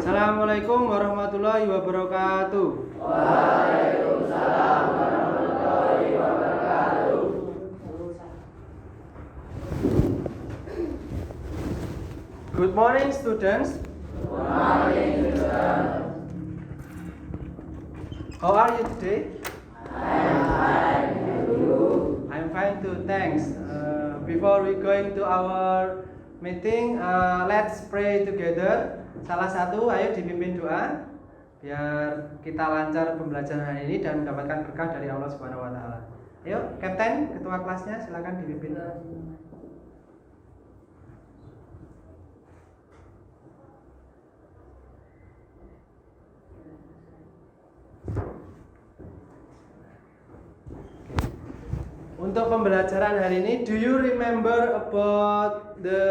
Assalamualaikum warahmatullahi wabarakatuh. Waalaikumsalam warahmatullahi wabarakatuh. Good morning, students. Good morning, students. How are you today? I'm fine, and you? I'm fine too, thanks. Before we going to our meeting, let's pray together. Salah satu, ayo dipimpin doa biar kita lancar pembelajaran hari ini dan mendapatkan berkah dari Allah Subhanahu wa taala. Ayo, Kapten, ketua kelasnya silakan dipimpin. Untuk pembelajaran hari ini, do you remember about the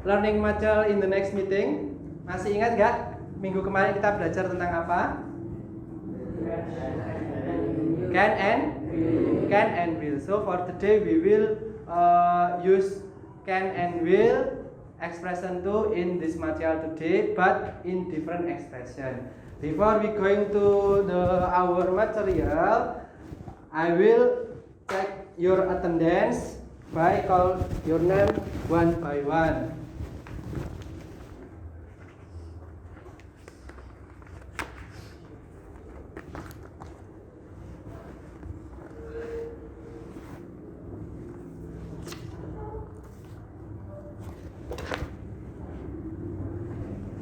learning material in the next meeting? Masih ingat gak? Minggu kemarin kita belajar tentang apa? Can and will. So for today we will use can and will expression 2 in this material today, but in different expression. Before we going to our material, I will check your attendance by call your name one by one.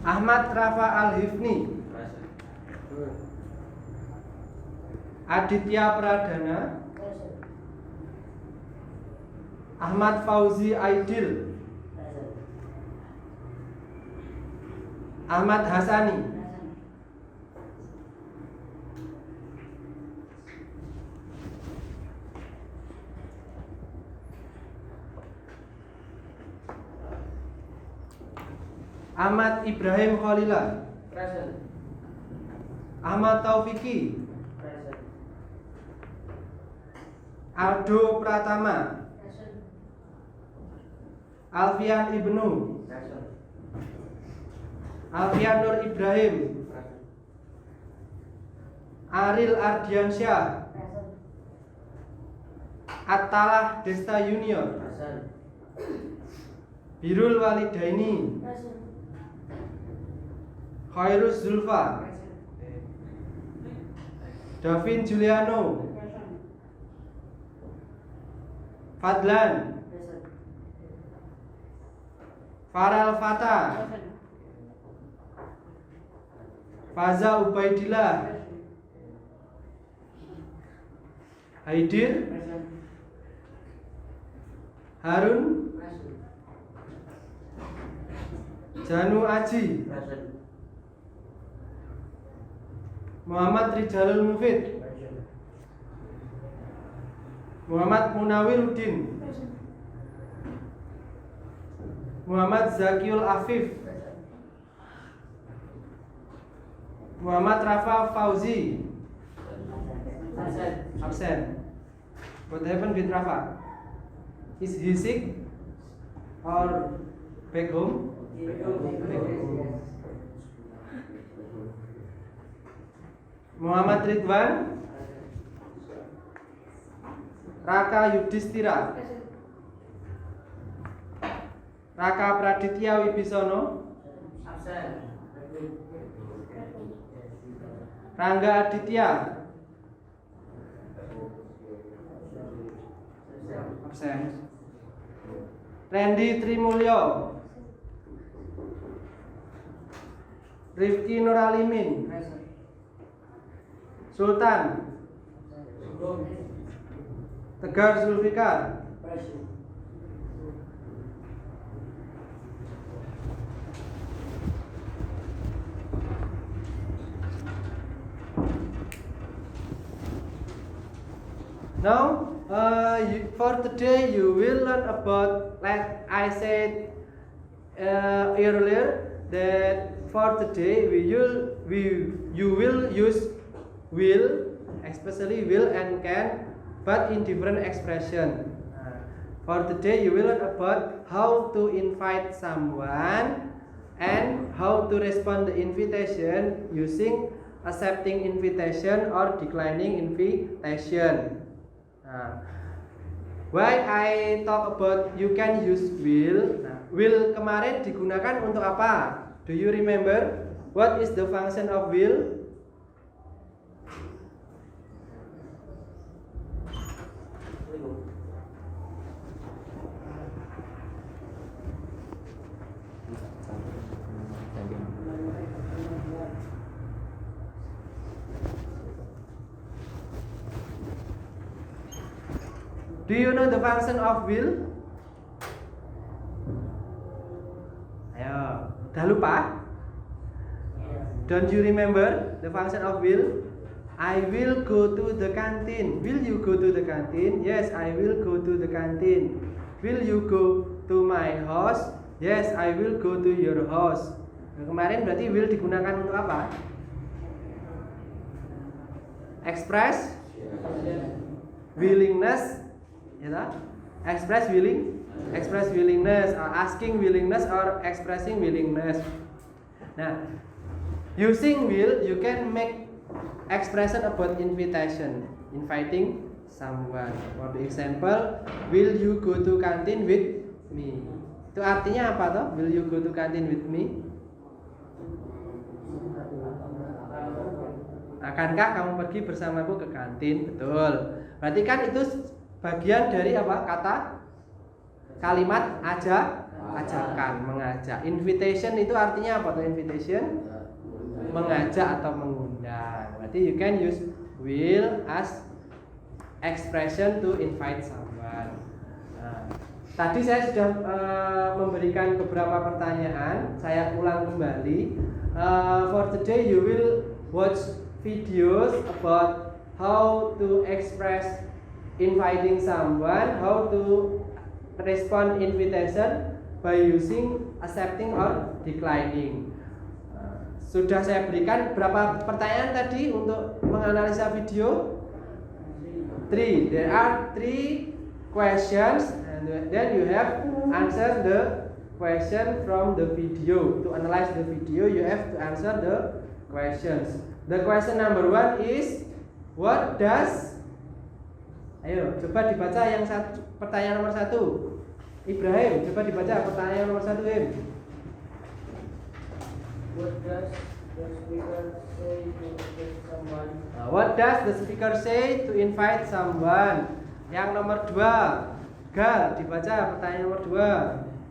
Ahmad Rafa Al-Hifni, Aditya Pradana, Ahmad Fauzi Aidil, Ahmad Hasani, Ahmad Ibrahim Khalila, Present. Ahmad Taufiki, Present. Aldo Pratama, Present. Alfian Ibnu, Present. Alfian Nur Ibrahim, Present. Aril Ardiansyah, Present. Attalah Desta Junior, Present. Birul Walidaini, Present. Khairus Zulfa, Davin Juliano, Present. Fadlan, Present. Farel Fata, Present. Faza Ubaidillah, Haidir, Present. Harun, Present. Janu Aji, Present. Muhammad Rijalul Mufid, Present. Muhammad Munawiruddin, Present. Muhammad Zakiul Afif, Present. Muhammad Rafa Fauzi, Present. absent. What happened with Rafa? Is he sick or back home? Muhammad Ridwan, Raka Yudhistira, Raka Praditya Wibisono, Absent. Rangga Aditya, absent. Randy Trimulyo, Rifki Nuralimin, Present. Sultan, Tegar Zulfikar, Present. Now, for today you will learn about, like I said earlier, that for today you will use will, especially will and can, but in different expression. For today you will learn about how to invite someone and how to respond the invitation using accepting invitation or declining invitation. Why I talk about you can use will. Will kemarin digunakan untuk apa? Do you remember? What is the function of will? Do you know the function of will? Ayo, udah lupa? Don't you remember the function of will? I will go to the canteen. Will you go to the canteen? Yes, I will go to the canteen. Will you go to my house? Yes, I will go to your house. Nah, kemarin berarti will digunakan untuk apa? Express willingness, ya, express willingness, or asking willingness, or expressing willingness. Nah, using will, you can make expression about invitation, inviting someone. For the example, will you go to canteen with me? Itu artinya apa toh? Will you go to canteen with me? Akankah kamu pergi bersamaku ke kantin? Betul. Berarti kan itu bagian dari apa? Kata kalimat ajakan, mengajak. Invitation itu artinya apa tuh invitation? Mengajak atau mengundang. Berarti you can use will as expression to invite someone. Nah, tadi saya sudah memberikan beberapa pertanyaan. Saya ulang kembali. For today you will watch videos about how to express inviting someone, how to respond invitation by using accepting or declining. Sudah saya berikan berapa pertanyaan tadi untuk menganalisa video? 3. There are 3 questions and then you have answer the question from the video. To analyze the video you have to answer the questions. The question number 1 is what does. Ayo, coba dibaca yang pertanyaan nomor 1. Ibrahim, coba dibaca pertanyaan nomor 1, Im. What does the speaker say to invite someone? What does the speaker say to invite someone? Yang nomor 2. Gal, dibaca pertanyaan nomor 2.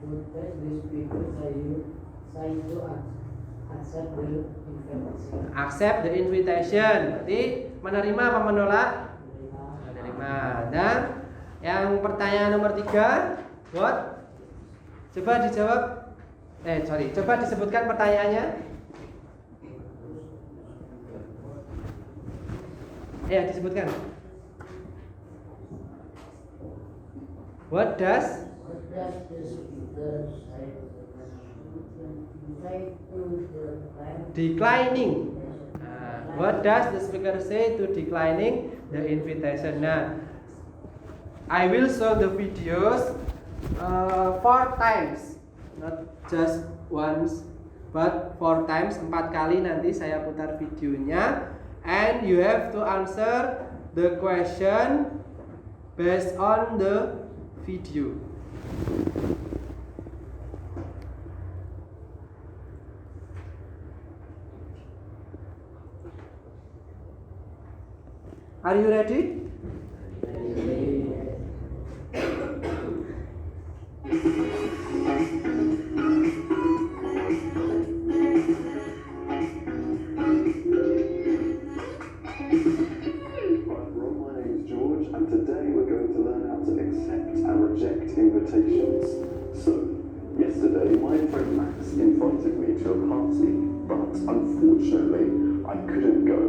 What does the speaker say to accept the invitation? Accept the invitation. Berarti menerima apa menolak? Menerima. Dan yang pertanyaan nomor 3, what? Coba dijawab. Coba disebutkan pertanyaannya. Disebutkan. What does the speaker say to declining? What does the speaker say to declining the invitation? Nah, I will show the videos 4 times, not just once, but 4 times, 4 kali nanti saya putar videonya, and you have to answer the question based on the video. Are you ready? And today we're going to learn how to accept and reject invitations. So, yesterday my friend Max invited me to a party, but unfortunately I couldn't go.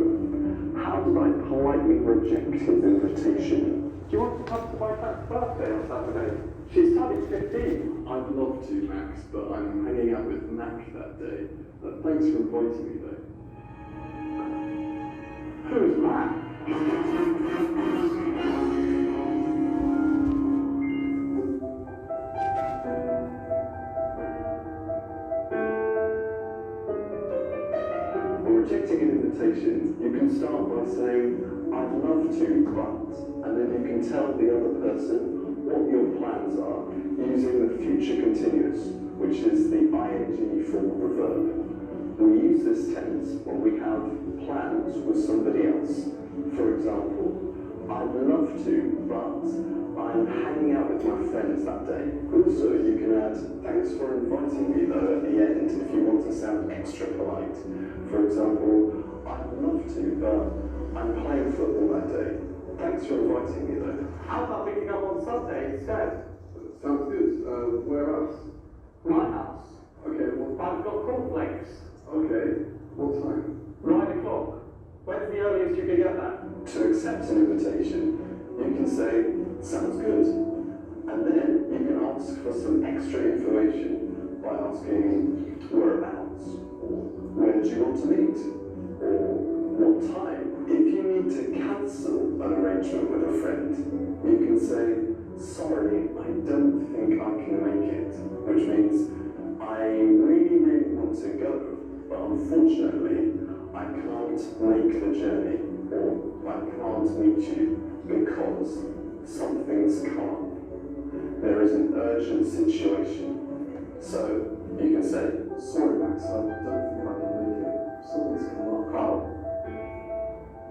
How did I politely reject his invitation? Do you want to come to my friend's birthday on Saturday? She's turning 15. I'd love to, Max, but I'm hanging out with Mac that day. Thanks for inviting me, though. Who's Mac? When rejecting an invitation, you can start by saying, I'd love to, but, and then you can tell the other person what your plans are using the future continuous, which is the ing form of the verb. We use this tense when we have plans with somebody else. For example, I'd love to, but I'm hanging out with my friends that day. Also, you can add, thanks for inviting me though at the end if you want to sound extra polite. For example, I'd love to, but I'm playing football that day. Thanks for inviting me though. How about picking up on Sunday instead? Sounds good. Where else? My house. Okay, well, I've got cornflakes. okay. What time? 9 o'clock. When's the earliest you can get that? To accept an invitation, you can say, sounds good. And then you can ask for some extra information by asking whereabouts, or where do you want to meet, or what time. If you need to cancel an arrangement with a friend, you can say, sorry, I don't think I can make it, which means I really want to go, but unfortunately I can't make the journey, or I can't meet you because something's come up. There is an urgent situation. So you can say, sorry Max, I don't think I can make it. Something's come up. Oh.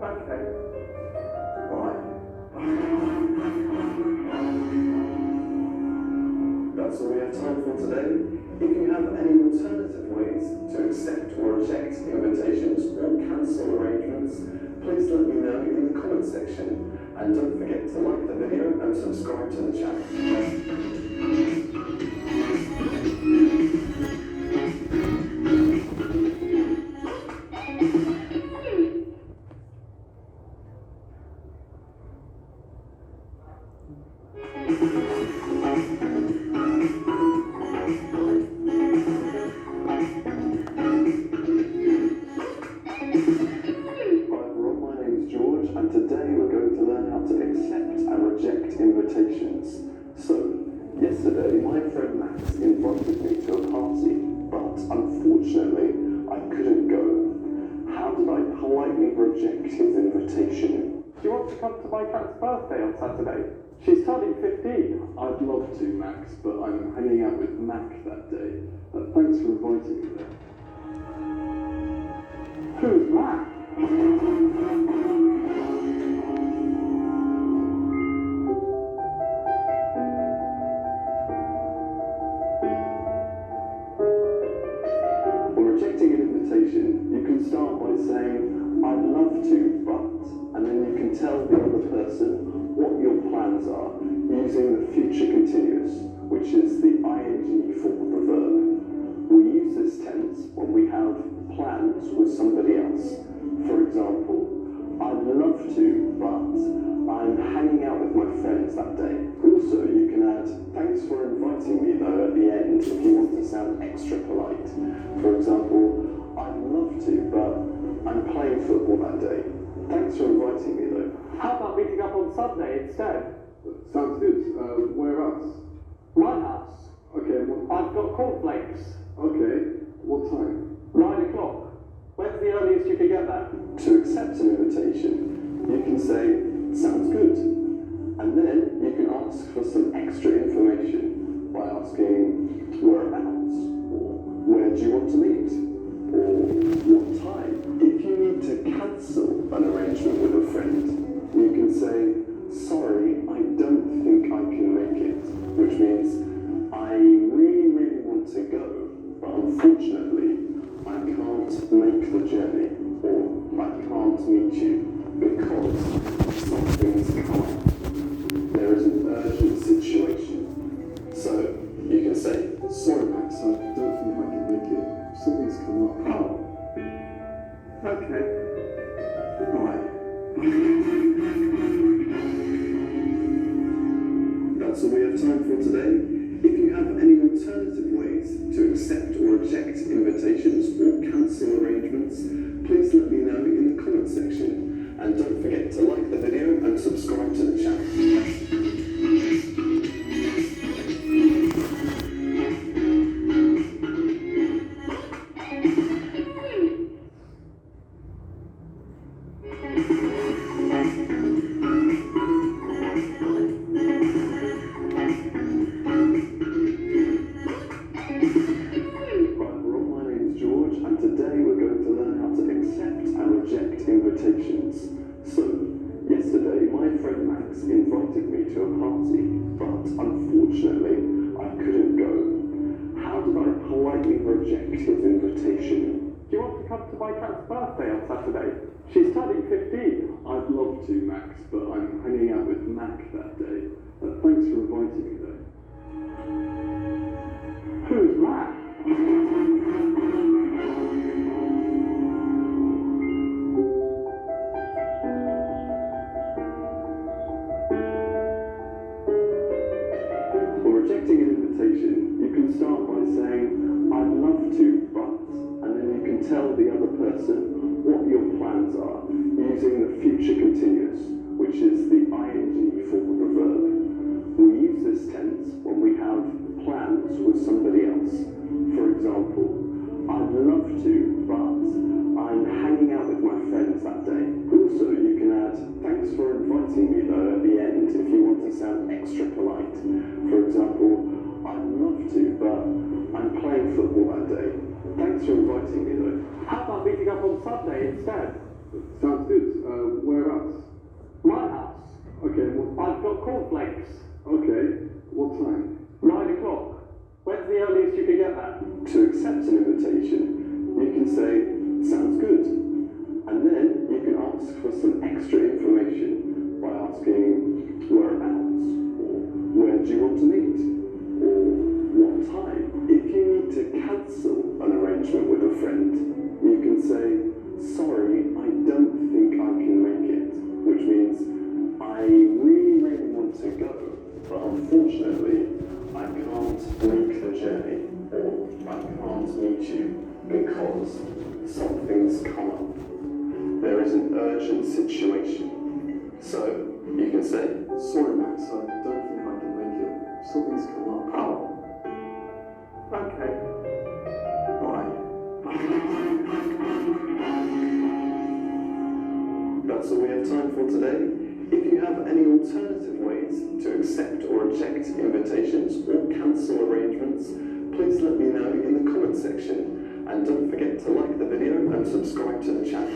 Okay. Bye. That's all we have time for today. If you have any alternative ways to accept or reject invitations or cancel arrangements, please let me know in the comment section. And don't forget to like the video and subscribe to the channel. And today we're going to learn how to accept and reject invitations. So, yesterday my friend Max invited me to a party, but unfortunately I couldn't go. How did I politely reject his invitation? Do you want to come to my cat's birthday on Saturday? She's turning 15. I'd love to, Max, but I'm hanging out with Mac that day. Thanks for inviting me there. Who's Matt? When rejecting an invitation, you can start by saying, I'd love to, but, and then you can tell the other person what your plans are using the future continuous, which is the ing form of the verb. We use this tense when we have plans with somebody else. For example, I'd love to, but I'm hanging out with my friends that day. Also, you can add, thanks for inviting me though at the end if you want to sound extra polite. For example, I'd love to, but I'm playing football that day. Thanks for inviting me though. How about meeting up on Sunday instead? Sounds good. Where else? My house. Okay, I've got cornflakes. okay. What time? 9 o'clock. When's the earliest you can get that? To accept an invitation, you can say, sounds good. And then you can ask for some extra information by asking whereabouts, or where do you want to meet, or what time. If you need to cancel an arrangement with a friend, you can say, sorry, I don't think I can make it, which means I really want to go, but unfortunately I can't make the journey, or I can't meet you because something's come up. There is an urgent situation. So you can say, Sorry, Max, I don't think I can make it. Something's come up. oh, Okay. right. That's all we have time for today. If you have any alternative ways to accept or reject invitations or cancel arrangements, please let me know in the comment section. And don't forget to like the video and subscribe to the channel. and today we're going to learn how to accept and reject invitations. So, yesterday my friend Max invited me to a party, but unfortunately I couldn't go. How did I politely reject his invitation? Do you want to come to my cat's birthday on Saturday? She's turning 15. I'd love to, Max, but I'm hanging out with Mac that day. Thanks for inviting me, though. Who's Matt? For rejecting an invitation, you can start by saying, I'd love to, but, and then you can tell the other person what your plans are, using the future continuous, which is the ing form of the verb. We use this tense when we have plans with somebody else. For example, I'd love to, but I'm hanging out with my friends that day. Also, you can add, thanks for inviting me though at the end if you want to sound extra polite. For example, I'd love to, but I'm playing football that day. Thanks for inviting me though. How about meeting up on Sunday instead? Sounds good. Whereabouts? My house. Okay, I've got cornflakes. okay. What time? 9 o'clock. When's the earliest you can get that? To accept an invitation, you can say, sounds good. And then you can ask for some extra information by asking whereabouts, or where do you want to meet, or what time. If you need to cancel an arrangement with a friend, you can say, sorry, I don't think I can make it, which means I really want to go, but unfortunately I can't make the journey, or I can't meet you because something's come up. There is an urgent situation. So you can say, sorry Max, I don't think I can make it. Something's come up. Oh. Okay. Bye. That's all we have time for today. If you have any alternative ways to accept or reject invitations or cancel arrangements, please let me know in the comment section. And don't forget to like the video and subscribe to the channel.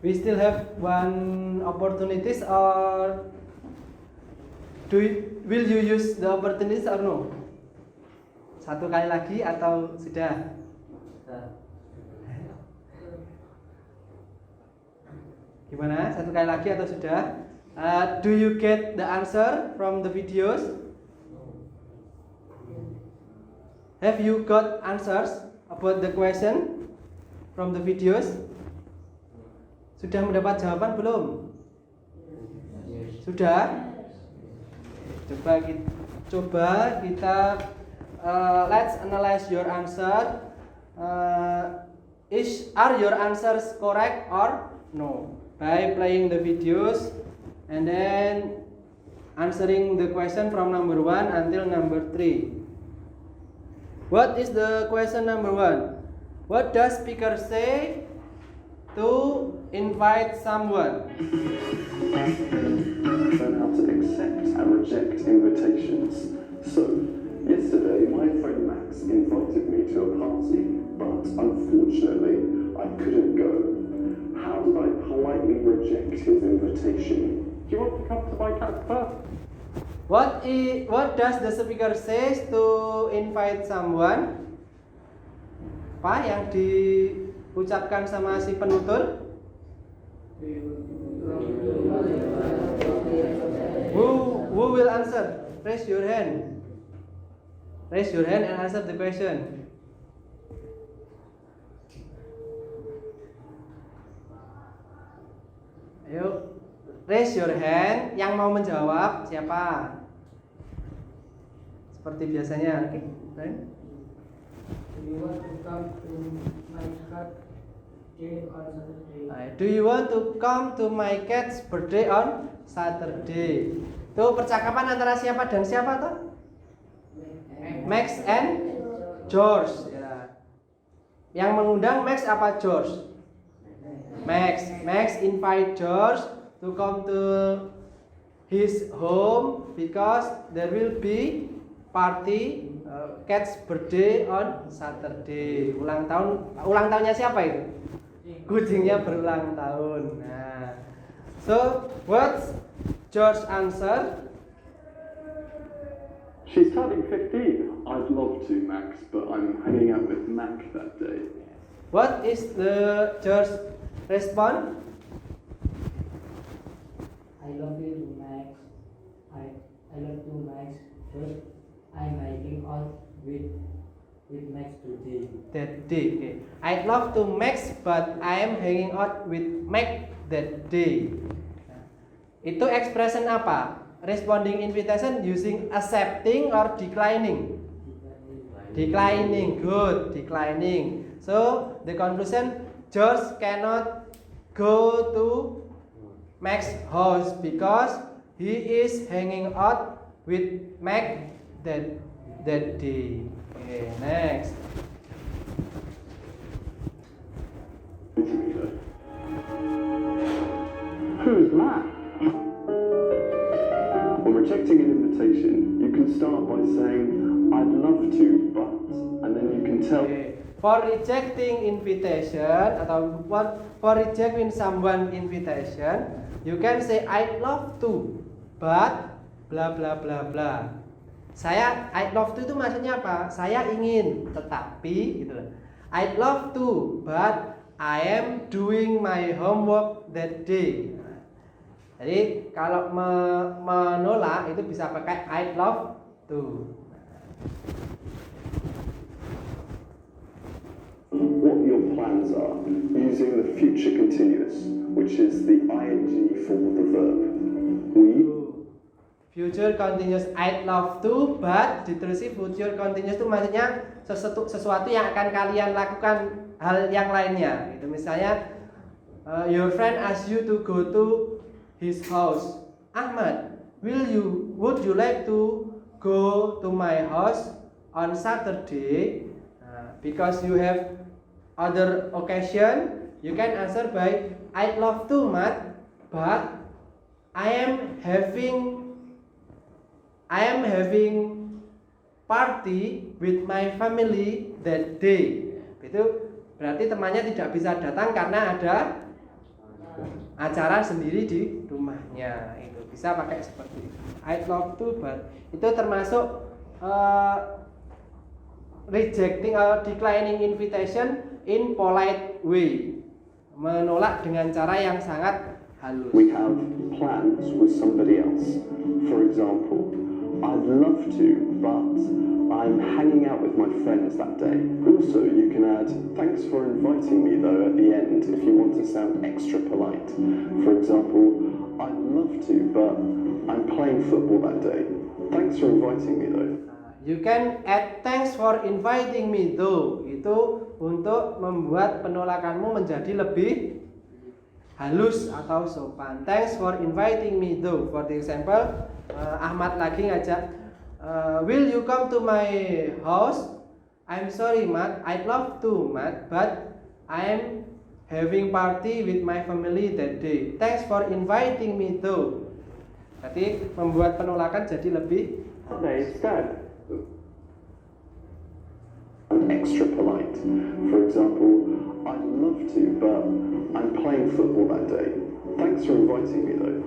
We still have one opportunities, or will you use the opportunities or no? Satu kali lagi atau sudah? Gimana? Satu kali lagi atau sudah? Do you get the answer from the videos? Have you got answers about the question from the videos? Sudah mendapat jawaban belum? Sudah? Coba kita let's analyze your answer. Are your answers correct or no? By playing the videos and then answering the question from number 1 until number 3. What is the question number 1? What does speaker say to invite someone? Learn how to accept and reject invitations. So, yesterday my friend Max invited me to a party, but unfortunately I couldn't go. How did I politely reject his invitation? Do you want to come to my cat's birthday? What does the speaker say to invite someone? Apa yang diucapkan sama si penutur? Who will answer? Raise your hand. Raise your hand and answer the question. Ayo, raise your hand. Yang mau menjawab siapa? Seperti biasanya, oke? Okay? Do you want to come to my cat's birthday on Saturday? Tuh percakapan antara siapa dan siapa tuh? Max and George. Ya. Yang mengundang Max apa George? Max invite George to come to his home because there will be party cat's birthday on Saturday. Ulang tahunnya siapa itu? Kucingnya berulang tahun. Nah, so what's George's answer? She's turning 15. I'd love to, Max, but I'm hanging out with Mac that day. What is the George's response? I love you, Max. I love you, Max. But I'm hanging out with Max today. That day. Okay. I'd love to Max, but I am hanging out with Mac that day. Itu expression apa? Responding invitation using accepting or declining? Declining. Good. Declining. So the conclusion, George cannot go to Mac's house because he is hanging out with Mac that day. Okay, next. Who's Matt? When rejecting an invitation, you can start by saying, I'd love to, but, and then you can tell. Okay. For rejecting invitation atau for rejecting someone invitation, you can say I'd love to, but bla bla bla bla. I'd love to itu maksudnya apa? Saya ingin, tetapi gitu loh. I'd love to, but I am doing my homework that day. Jadi kalau menolak itu bisa pakai I'd love to. What your plans are using the future continuous, which is the ing for the verb. Future continuous, I'd love to, but diterusi future continuous itu maksudnya sesuatu yang akan kalian lakukan hal yang lainnya. Gitu. Misalnya, your friend asks you to go to his house. Ahmad, would you like to go to my house on Saturday? Because you have other occasion, you can answer by I'd love to, Matt, but I am having party with my family that day. Itu berarti temannya tidak bisa datang karena ada acara sendiri di rumahnya. Itu bisa pakai seperti itu. I'd love to, but itu termasuk rejecting or declining invitation in polite way. Menolak dengan cara yang sangat halus. We have plans with somebody else. For example, I'd love to, but I'm hanging out with my friends that day. Also, you can add, thanks for inviting me though at the end if you want to sound extra polite. For example, I'd love to, but I'm playing football that day. Thanks for inviting me though. You can add thanks for inviting me though. Itu untuk membuat penolakanmu menjadi lebih halus atau sopan. Thanks for inviting me though. For example, Ahmad lagi ngajak, will you come to my house? I'm sorry, Matt. I'd love to, Matt, but I'm having party with my family that day. Thanks for inviting me though. Jadi membuat penolakan jadi lebih Sunday instead. Extra polite. For example, I'd love to, but I'm playing football that day. Thanks for inviting me though.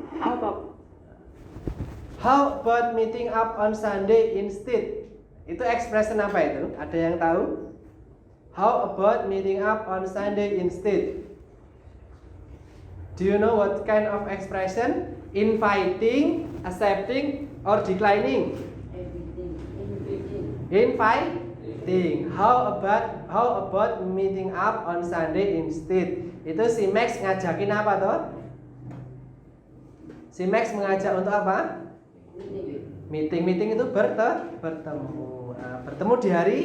How about meeting up on Sunday instead? Itu expression apa itu? Ada yang tahu? How about meeting up on Sunday instead? Do you know what kind of expression? Inviting, accepting, or declining? Inviting. How about meeting up on Sunday instead? Itu si Max ngajakin apa toh? Si Max mengajak untuk apa? Meeting itu bertemu. Nah, bertemu di hari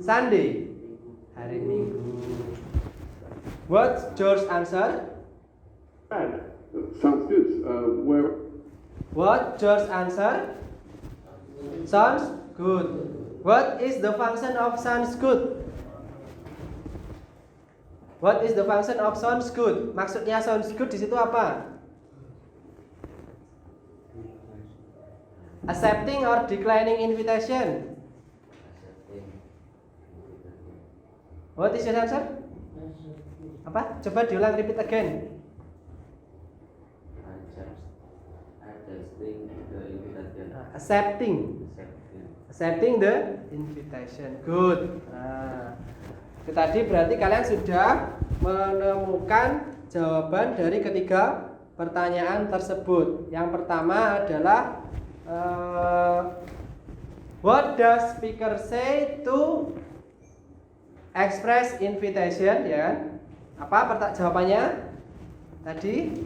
Sunday, hari Minggu. What's George's answer? Sounds good. What George's answer? Sounds good. What is the function of sounds good? What is the function of sounds good? Maksudnya sounds good di situ apa? Accepting or declining invitation? What is your answer? Apa? Coba diulang, repeat again. Accepting the invitation. Good. Nah, itu tadi berarti kalian sudah menemukan jawaban dari ketiga pertanyaan tersebut. Yang pertama adalah what does speaker say to express invitation, ya? Apa jawabannya? Tadi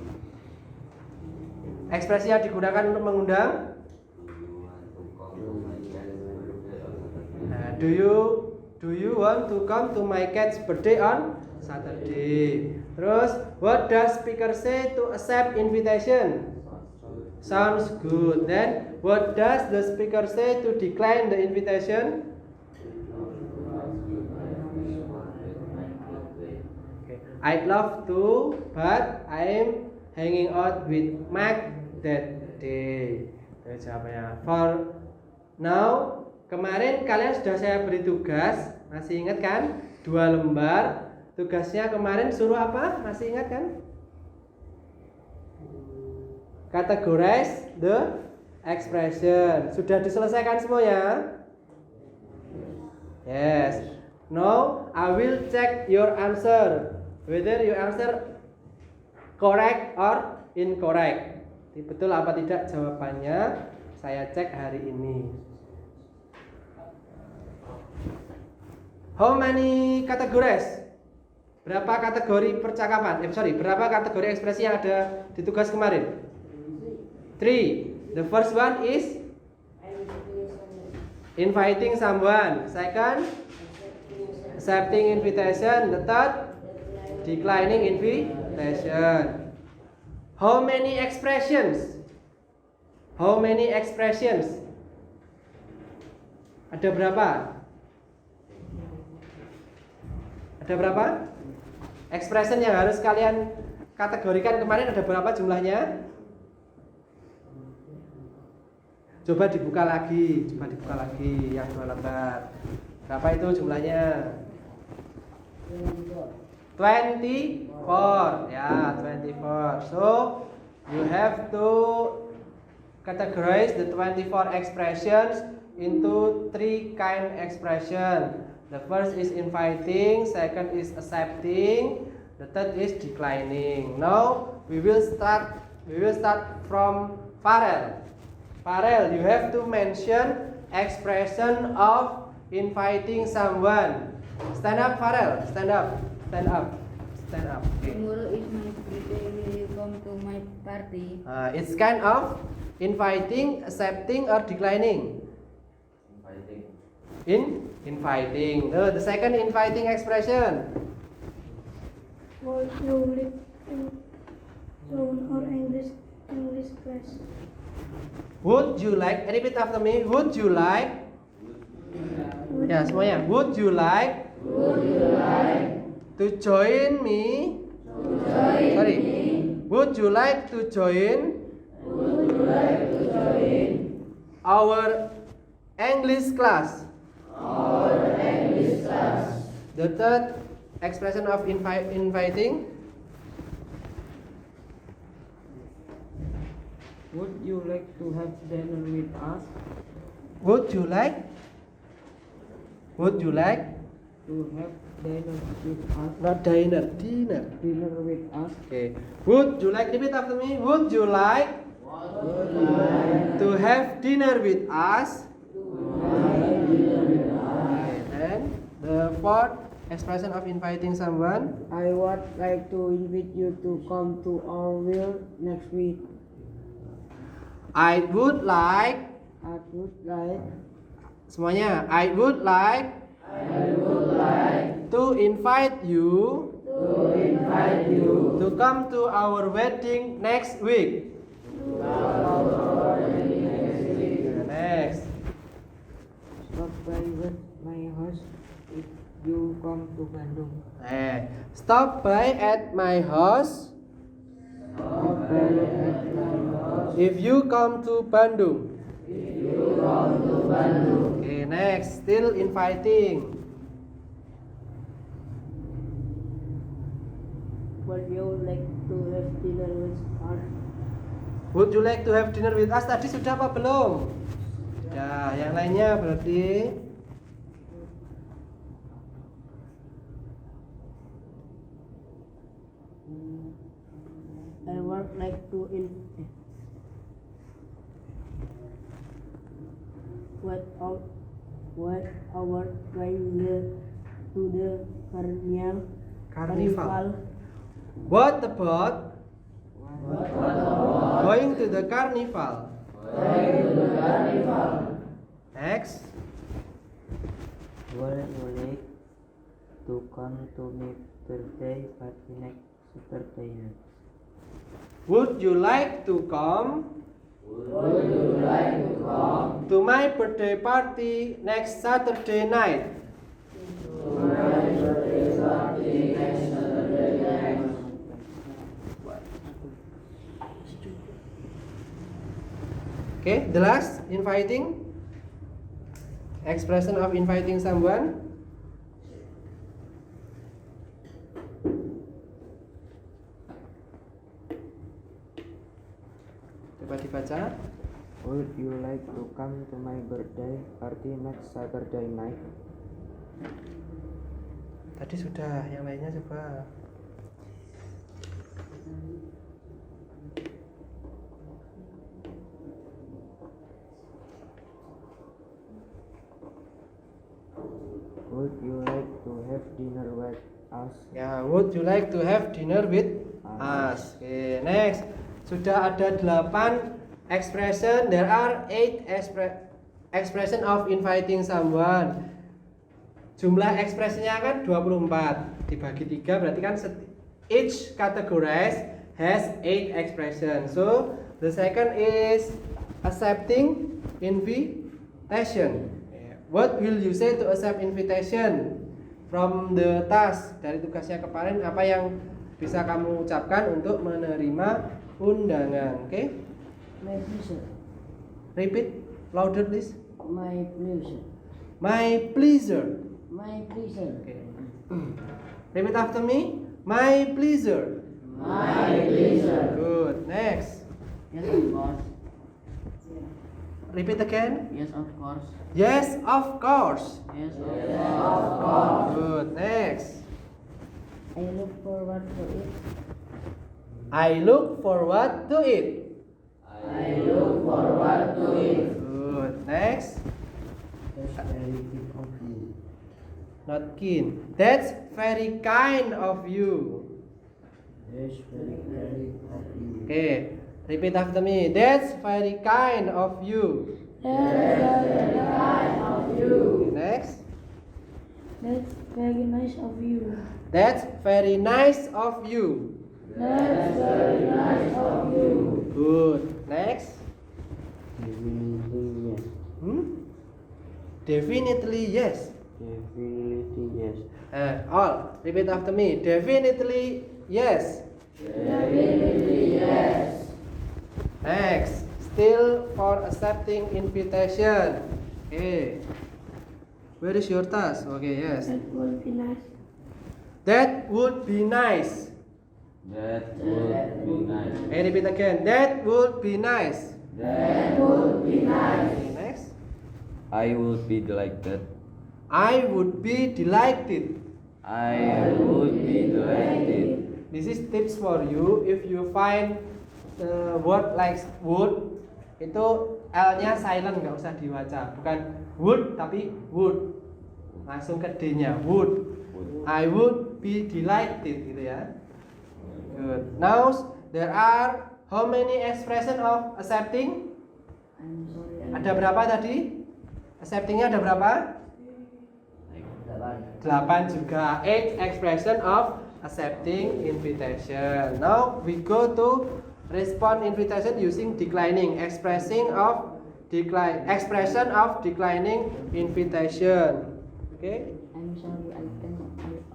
ekspresi yang digunakan untuk mengundang. Nah, do you want to come to my cat's birthday on Saturday? Terus, what does speaker say to accept invitation? Sounds good. Then, what does the speaker say to decline the invitation? I'd love to, but I'm hanging out with Mac that day. Itu jawabannya. For now, kemarin kalian sudah saya beri tugas, masih ingat kan? 2 lembar. Tugasnya kemarin suruh apa? Masih ingat kan? Categorize the expression. Sudah diselesaikan semuanya? Yes. Now I will check your answer, whether you answer correct or incorrect. Betul apa tidak jawabannya? Saya cek hari ini. How many categories? Berapa kategori percakapan? Berapa kategori ekspresi yang ada di tugas kemarin? 3. The first one is inviting someone. Second, accepting invitation. The third, declining invitation. How many expressions? How many expressions? Ada berapa? Ada berapa? Expression yang harus kalian kategorikan kemarin ada berapa jumlahnya? Coba dibuka lagi yang 2 lembar. Berapa itu jumlahnya? 24. Ya, 24. So, you have to categorize the 24 expressions into 3 kind expression. The first is inviting, second is accepting, the third is declining. Now we will start from Farel. Farel, you have to mention expression of inviting someone. Stand up, Farel. Stand up. Okay. Tomorrow is my birthday. Will you come to my party? It's kind of inviting, accepting, or declining. Inviting. The second inviting expression. Would you like to learn or English class? Would you like? Repeat after me. Would you like? Ya, semuanya. Would you like? To join me? Would you like to join? Our English class. The third expression of inviting. Would you like to have dinner with us? Would you like To have dinner with us? not dinner, dinner. Dinner with us? Okay. Would you like? Repeat after me. Would you like to have dinner with us? Okay, then the fourth expression of inviting someone. I would like to invite you to come to our will next week. I would like. Semuanya. I would like to invite you to come to our wedding next week. Next. Stop by at my house if you come to Bandung. Stop by at my house if you come to Bandung. Okay, next, still inviting. Would you like to have dinner with us? Would you like to have dinner with us? Tadi sudah apa belum? Ya, yang lainnya berarti I would like to what our going to the carnival. What about going to the carnival? Next. Would you like to come to my birthday party next Saturday night? Would you like to come to my birthday party next Saturday night? Okay, the last, inviting. Expression of inviting someone. Coba dibaca. Would you like to come to my birthday party next Saturday night? Tadi sudah, yang lainnya coba. Would you like to have dinner with us? Ya, would you like to have dinner with us? Okay, next. Sudah ada 8 expression. There are 8 expression of inviting someone. Jumlah ekspresinya kan 24. Dibagi 3 berarti kan each categories has 8 expression. So, the second is accepting invitation. What will you say to accept invitation from the task? Dari tugasnya kemarin, apa yang bisa kamu ucapkan untuk menerima undangan? Oke? Okay? My pleasure. Repeat louder please. My pleasure. My pleasure. My pleasure. Okay. Repeat after me. My pleasure. My pleasure. Good. Next. Yes, of course. Repeat again. Yes, of course. Yes, of course. Yes, of course. Good. Next. I look forward to it. I look forward to it. I look forward to it. Good. Next. That's very good of you. Not keen. That's very kind of you. That's very kind of you. Okay. Repeat after me. That's very kind of you. That's very kind of you. Okay, next. That's very nice of you. That's very nice of you. That's very nice of you. Good. Next. Definitely yes. Definitely yes. Definitely yes. All. Repeat after me. Definitely yes. Definitely yes. Next. Still for accepting invitation. Okay. Where is your task? Okay, yes. That would be nice. That would be nice. That would be nice. Okay, repeat again. That would be nice. That would be nice. Okay, next. I would be delighted. I would be delighted. I would be delighted. This is tips for you. If you find word like would, itu L-nya silent, nggak usah dibaca. Bukan would tapi would. Langsung ke D-nya. Would. I would be delighted gitu ya. Good. Now there are how many expression of accepting? I'm sorry. Ada berapa tadi? Acceptingnya ada berapa? 8 juga. 8 expression of accepting invitation. Now we go to respond invitation using declining. Expression of declining invitation. Okay? I'm sorry, I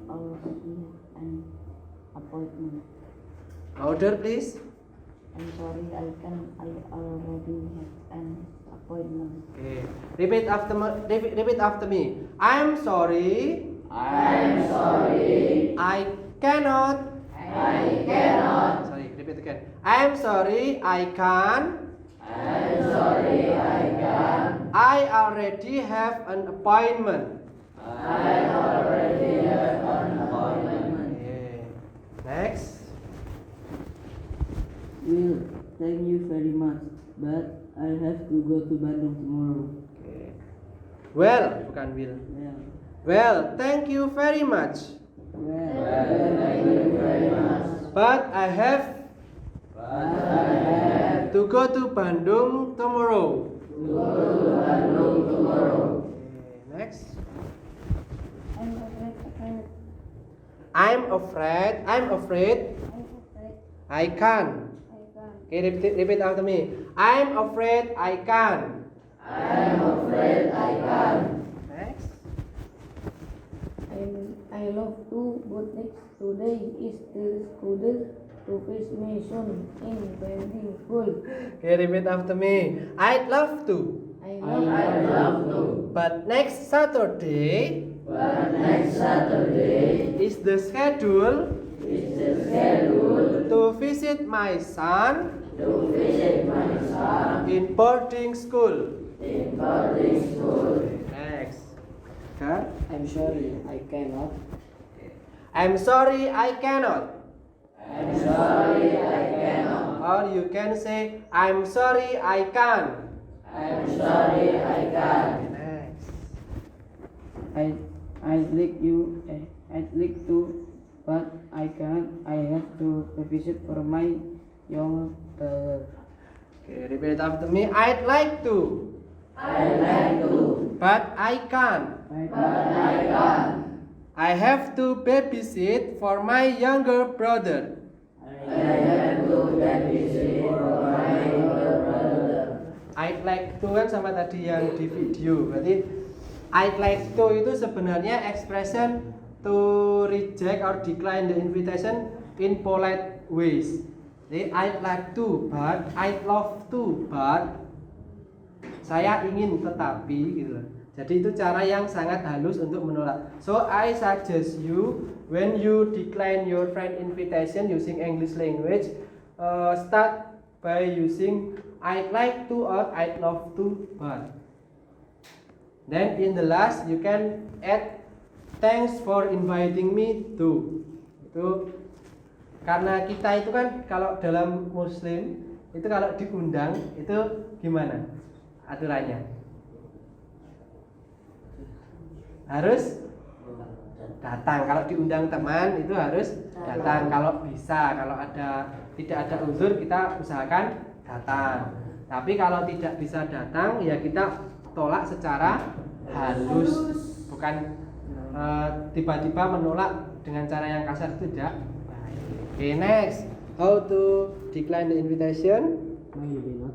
already have an appointment. Louder please. I'm sorry, I already have an appointment. Okay. Repeat after me. I'm sorry. I'm sorry. I cannot. I cannot. Sorry, repeat again. I'm sorry, I can't. I'm sorry, I can't. I already have an appointment. I already have an appointment. Okay. Next. Will, thank you very much, but I have to go to Bandung tomorrow. Okay. Well, bukan will. Well, thank you very much. Thank you very much. But I have to go to Bandung tomorrow. Okay, next. I'm afraid. I'm afraid I can't. Okay, repeat after me. I'm afraid I can't. I'm afraid I can't. Next. I love to, but next today is the schedule to fetch me soon in boarding school. Okay, repeat after me. I'd love to. I I'd love to, But next Saturday but next Saturday is the schedule is the schedule to visit my son to visit my son in boarding school. in boarding school. Next. Okay. I'm sorry, I cannot. I'm sorry I cannot. I'm sorry, I cannot. Or you can say I'm sorry I can't. I'm sorry, I can't. Next. I'd like to, but I can't. I have to visit for my young brother. Okay, repeat after me. I'd like to, I'd like to, but I can't. but I can't. I have to babysit for my younger brother. I have to babysit for my younger brother. I'd like to kan sama tadi yang di video. Berarti I'd like to itu sebenarnya expression to reject or decline the invitation in polite ways. Jadi I'd like to, but I'd love to, but saya ingin tetapi gitu. Jadi itu cara yang sangat halus untuk menolak. So I suggest you when you decline your friend invitation using English language, start by using I'd like to or I'd love to, but. Then in the last you can add thanks for inviting me to. Itu karena kita itu kan kalau dalam Muslim itu kalau diundang itu gimana aturannya? Harus datang. Kalau diundang teman itu harus datang. Kalau bisa, kalau tidak ada uzur kita usahakan datang. Tapi kalau tidak bisa datang ya kita tolak secara halus, bukan tiba-tiba menolak dengan cara yang kasar, itu tidak. Okay, next, how to decline the invitation? Maybe not.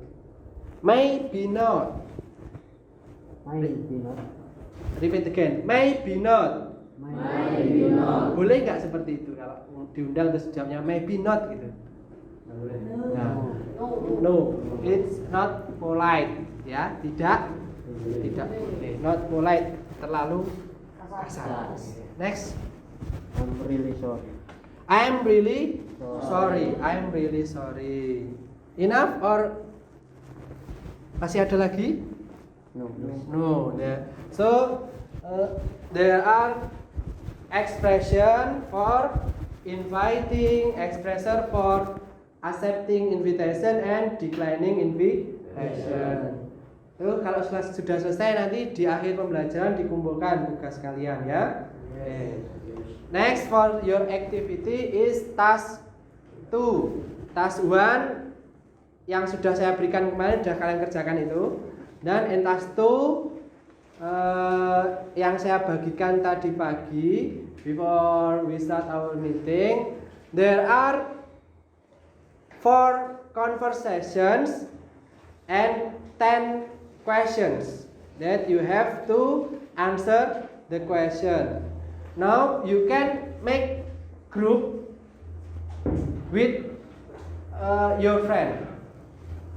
Maybe not. Maybe not. Repeat again. Maybe not. Maybe not. Boleh nggak seperti itu kalau diundang terus jawabnya maybe not gitu? Nah, no, it's not polite, ya, tidak boleh, not polite, terlalu kasar. Next. I'm really sorry. I'm really sorry. I'm really sorry. Enough or masih ada lagi? No. So there are expression for inviting, expression for accepting invitation and declining invitation. Itu kalau sudah selesai nanti di akhir pembelajaran dikumpulkan tugas kalian ya. Okay. Next for your activity is task 2. Task 1 yang sudah saya berikan kemarin sudah kalian kerjakan itu. Dan in task 2 yang saya bagikan tadi pagi before we start our meeting, there are 4 conversations and 10 questions that you have to answer the question. Now you can make group with your friend,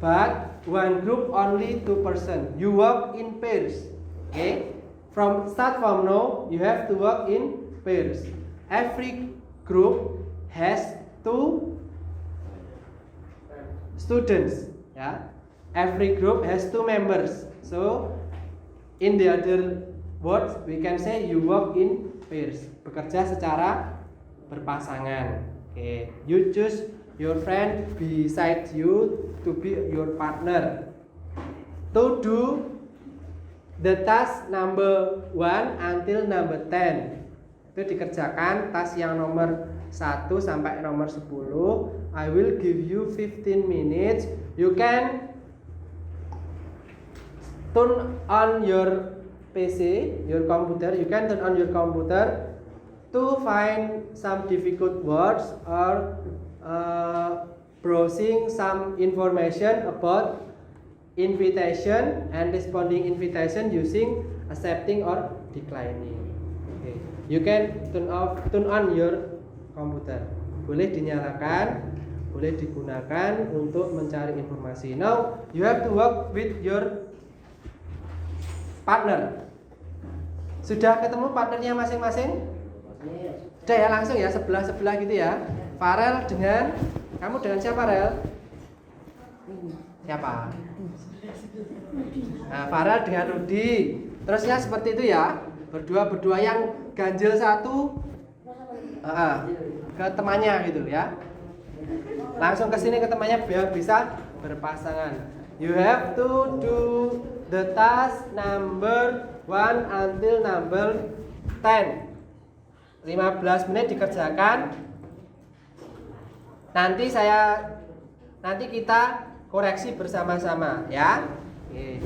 but one group only 2 person. You work in pairs. Okay. Start from now, you have to work in pairs. Every group has 2 students. Yeah. Every group has 2 members. So in the other words, we can say you work in pairs. Bekerja secara berpasangan. Okay. You choose your friend beside you to be your partner. To do the task number 1 until number 10. Itu dikerjakan task yang nomor 1 sampai nomor 10. I will give you 15 minutes. You can turn on your PC, your computer. You can turn on your computer to find some difficult words or browsing some information about invitation and responding invitation using accepting or declining. Okay. You can turn on your computer. Boleh dinyalakan, boleh digunakan untuk mencari informasi. Now you have to work with your partner. Sudah ketemu partnernya masing-masing? Sudah ya, langsung ya, sebelah-sebelah gitu ya. Farel dengan, kamu dengan siapa Farel? Siapa? Nah, Farel dengan Rudi. Terusnya seperti itu ya. Berdua-berdua, yang ganjil satu ke temannya gitu ya. Langsung ke sini ke temannya biar bisa berpasangan. You have to do the task number 1 until number 10. 15 menit dikerjakan. Nanti kita koreksi bersama-sama ya. Oke.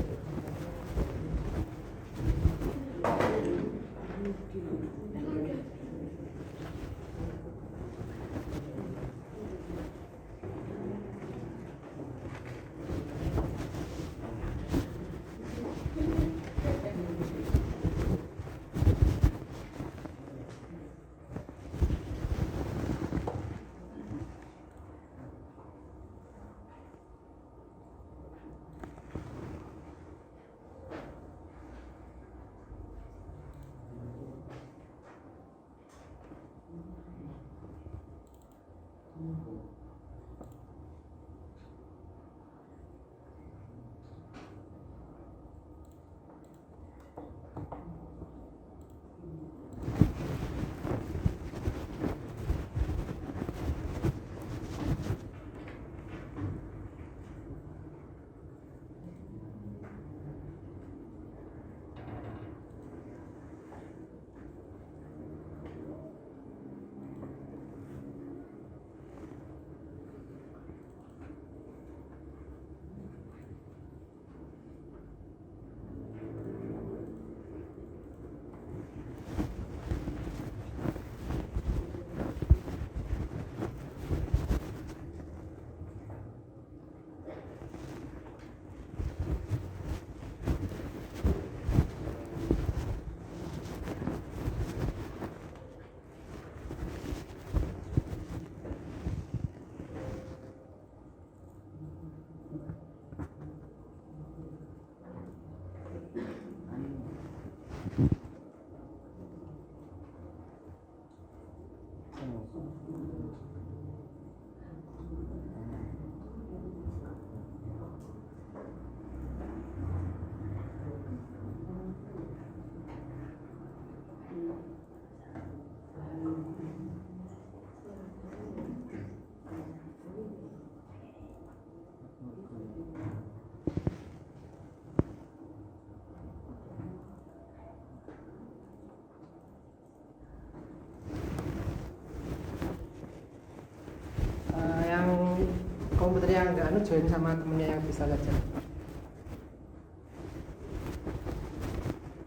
Komputer yang enggak join sama temennya yang bisa saja.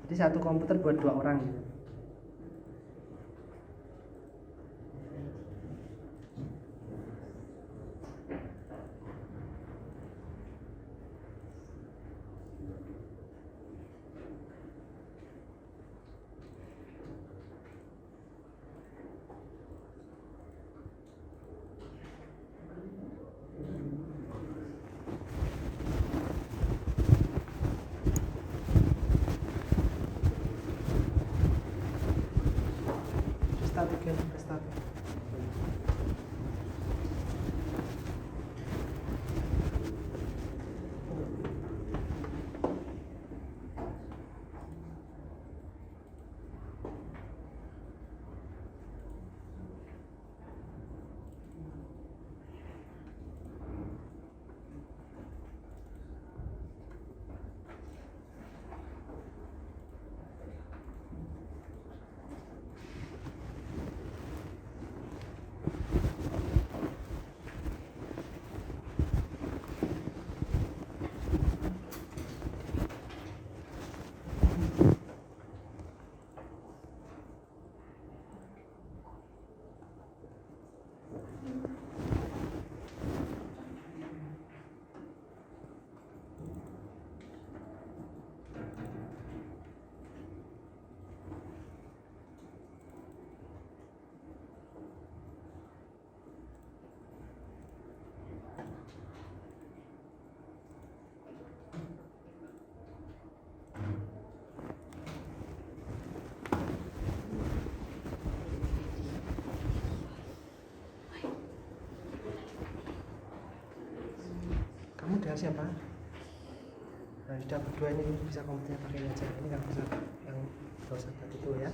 Jadi satu komputer buat 2 orang gitu. dengan siapa? Nah, sudah berdua ini bisa komputernya pakai aja. Ini nggak bisa yang dosen tadi itu ya.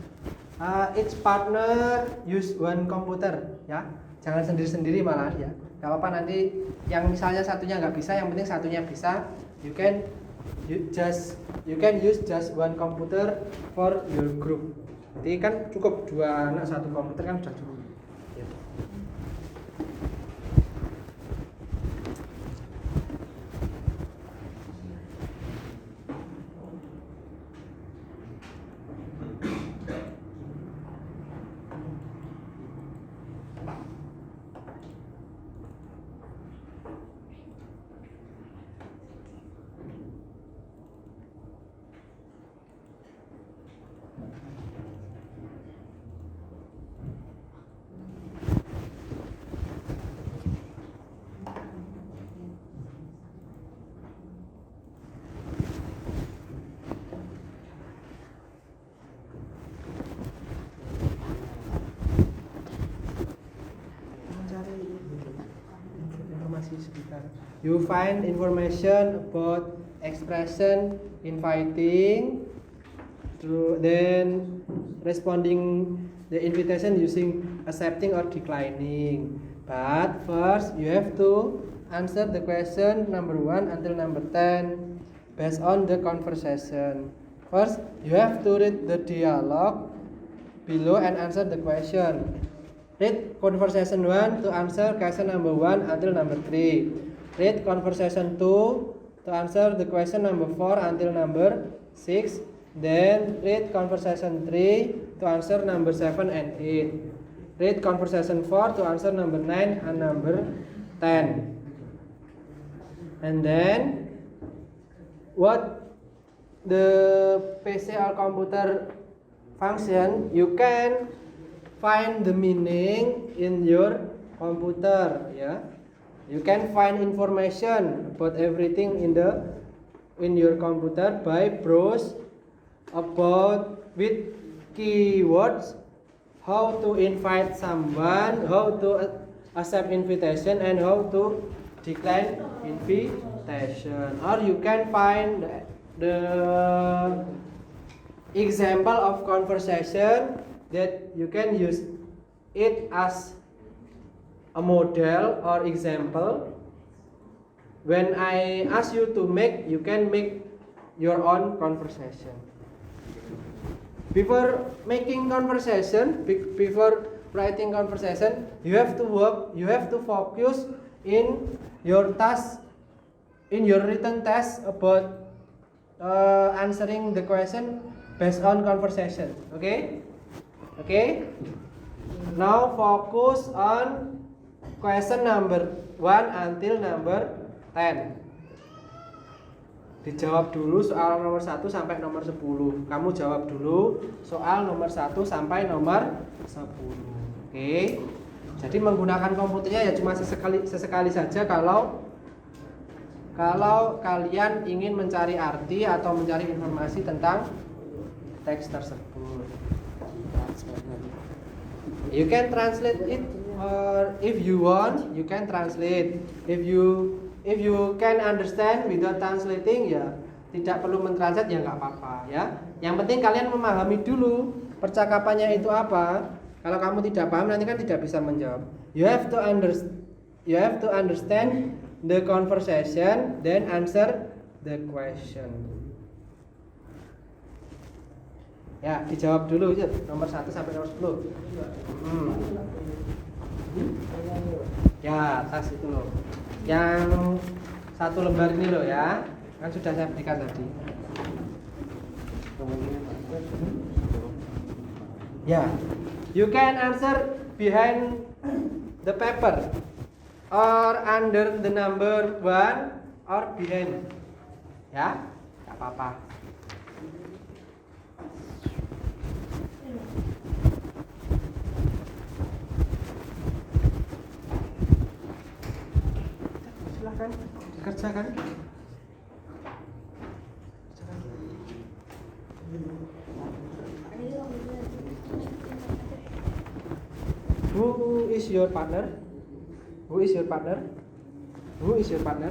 Each partner use one computer ya. Jangan sendiri-sendiri malah ya. Gak apa-apa nanti yang misalnya satunya nggak bisa, yang penting satunya bisa. You can use just one computer for your group. Jadi kan cukup 2 anak 1 komputer kan sudah cukup. Ya. You find information about expression inviting, then responding the invitation using accepting or declining. But first you have to answer the question number 1 until number 10 based on the conversation. First you have to read the dialogue below and answer the question. Read conversation 1 to answer question number 1 until number 3. Read conversation 2 to answer the question number 4 until number 6. Then read conversation 3 to answer number 7 and 8. Read conversation 4 to answer number 9 and number 10. And then what the PC or computer function, you can find the meaning in your computer ya. You can find information about everything in your computer by browse about with keywords, how to invite someone, how to accept invitation, and how to decline invitation. Or you can find the example of conversation that you can use it as a model or example. When I ask you to make, you can make your own conversation. Before making conversation, before writing conversation, you have to work, you have to focus in your task, in your written task about answering the question based on conversation. Okay? Okay? Now focus on question number 1 until number 10. Dijawab dulu soal nomor 1 sampai nomor 10. Kamu jawab dulu soal nomor 1 sampai nomor 10. Oke. Jadi menggunakan komputernya ya cuma sesekali saja kalau kalian ingin mencari arti atau mencari informasi tentang teks tersebut. You can translate it, or if you want, you can translate. If you can understand without translating, ya tidak perlu mentranslate ya nggak apa-apa ya. Yang penting kalian memahami dulu percakapannya itu apa. Kalau kamu tidak paham nanti kan tidak bisa menjawab. You have to understand the conversation, then answer the question. Ya, dijawab dulu ya, nomor 1 sampai nomor 10. Ya, tas itu loh. Yang 1 lembar ini loh ya. Kan sudah saya berikan tadi. Ya. You can answer behind the paper or under the number 1 or behind. Ya, enggak apa-apa. Silahkan dikerjakan. Who is your partner? Who is your partner? Who is your partner?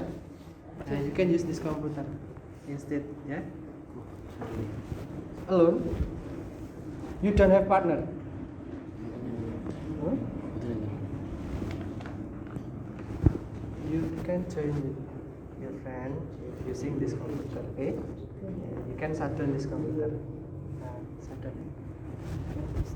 You can use this computer instead, yeah. Alone? You don't have partner? Huh? You can join with your friend using this computer, okay? You can shut down this computer. Shut down. This.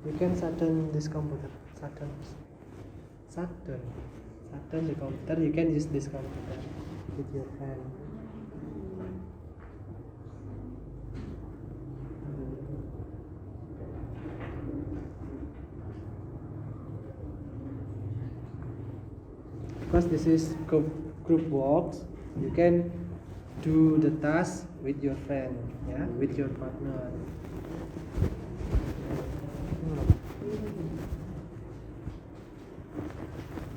You can shut down this computer. Shut down the computer. You can use this computer with your hand. Because this is group works, you can do the task with your friend, yeah, with your partner.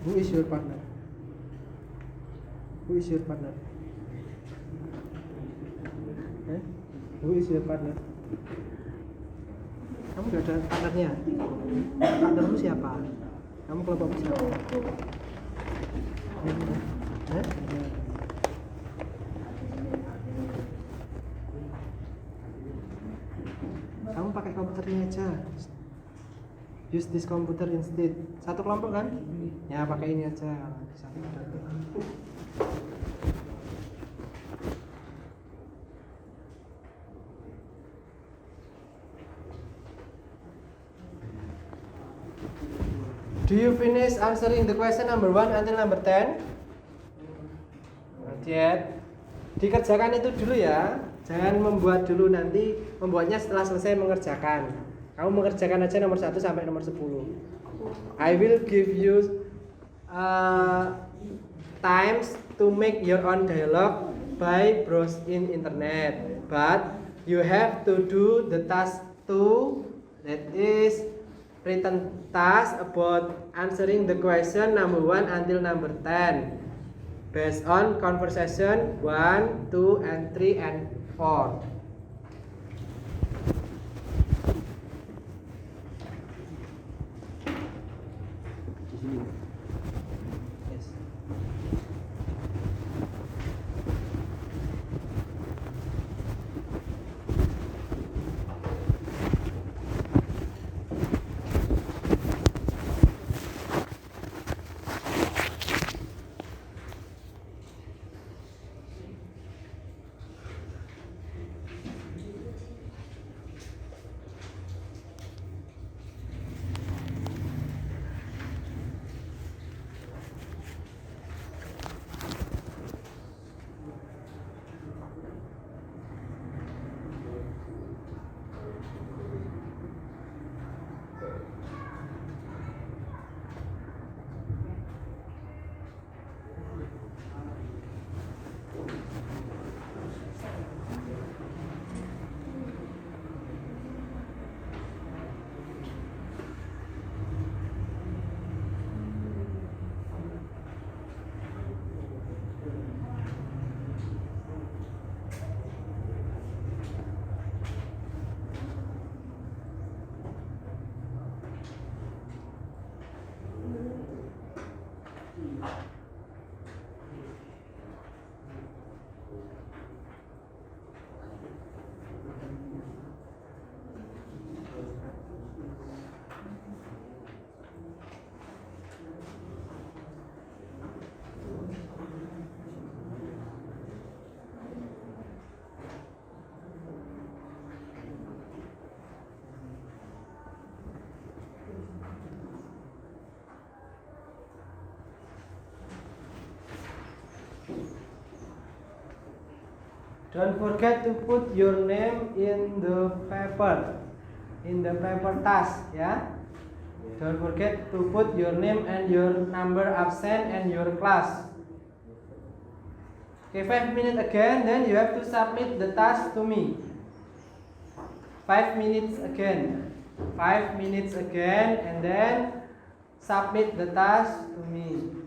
Who is your partner? Who is your partner? Who is your partner? Kamu gak ada partnernya? Partnermu siapa? Kamu kelompokmu siapa? Kamu pakai komputernya aja. Use this computer instead. Satu kelompok kan? Ya pakai ini aja. Do you finish answering the question number 1 until number 10? Not yet. Dikerjakan itu dulu ya. Jangan membuat dulu, nanti membuatnya setelah selesai mengerjakan. Kamu mengerjakan aja nomor 1 sampai nomor 10. I will give you times to make your own dialogue by browse in internet. But you have to do the task 2, that is written task about answering the question number 1 until number 10 based on conversation 1, 2, and 3 and 4. Don't forget to put your name in the paper task, yeah. Don't forget to put your name and your number absent and your class. Okay, 5 minutes again, then you have to submit the task to me. 5 minutes again. 5 minutes again, and then submit the task to me.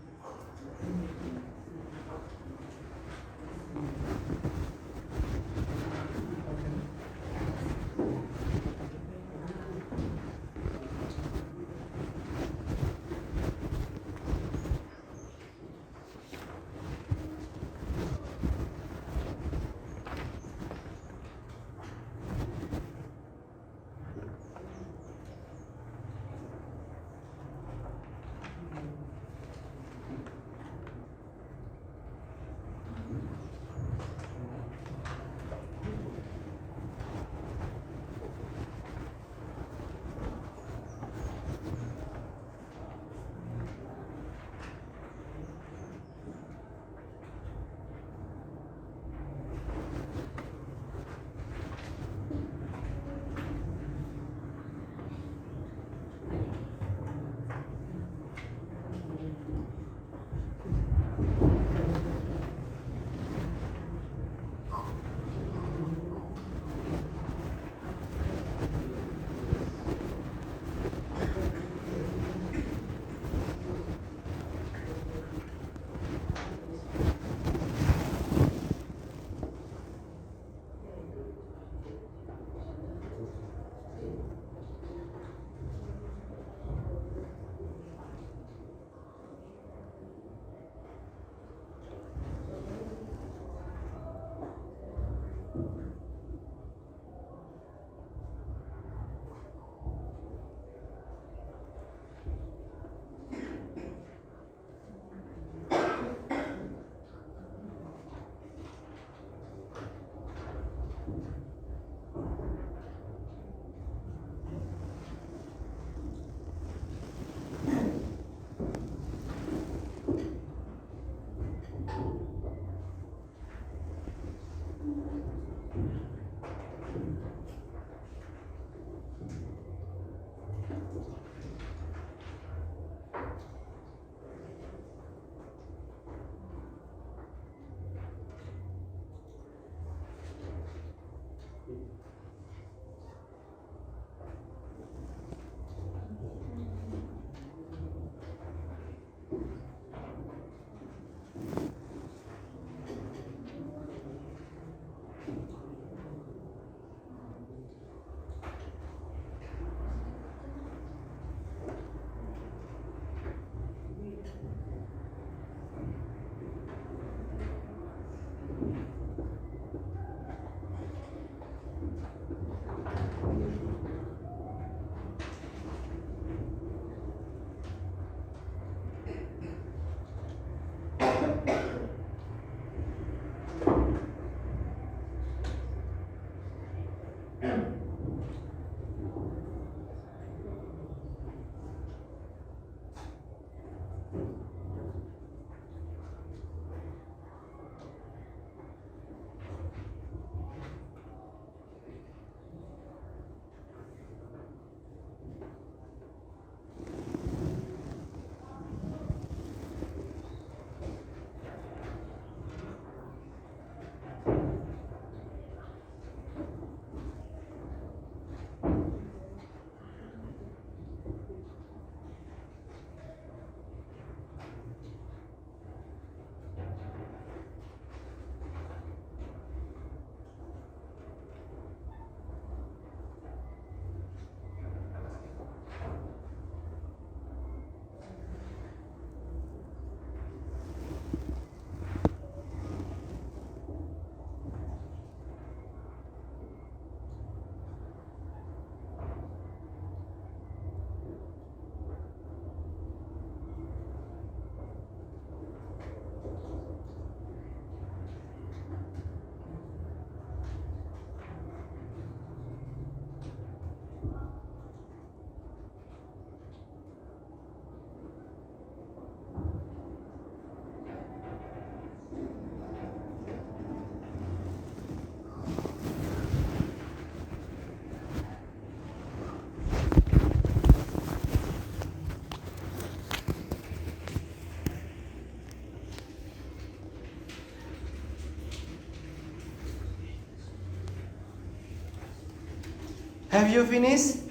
Have you finished?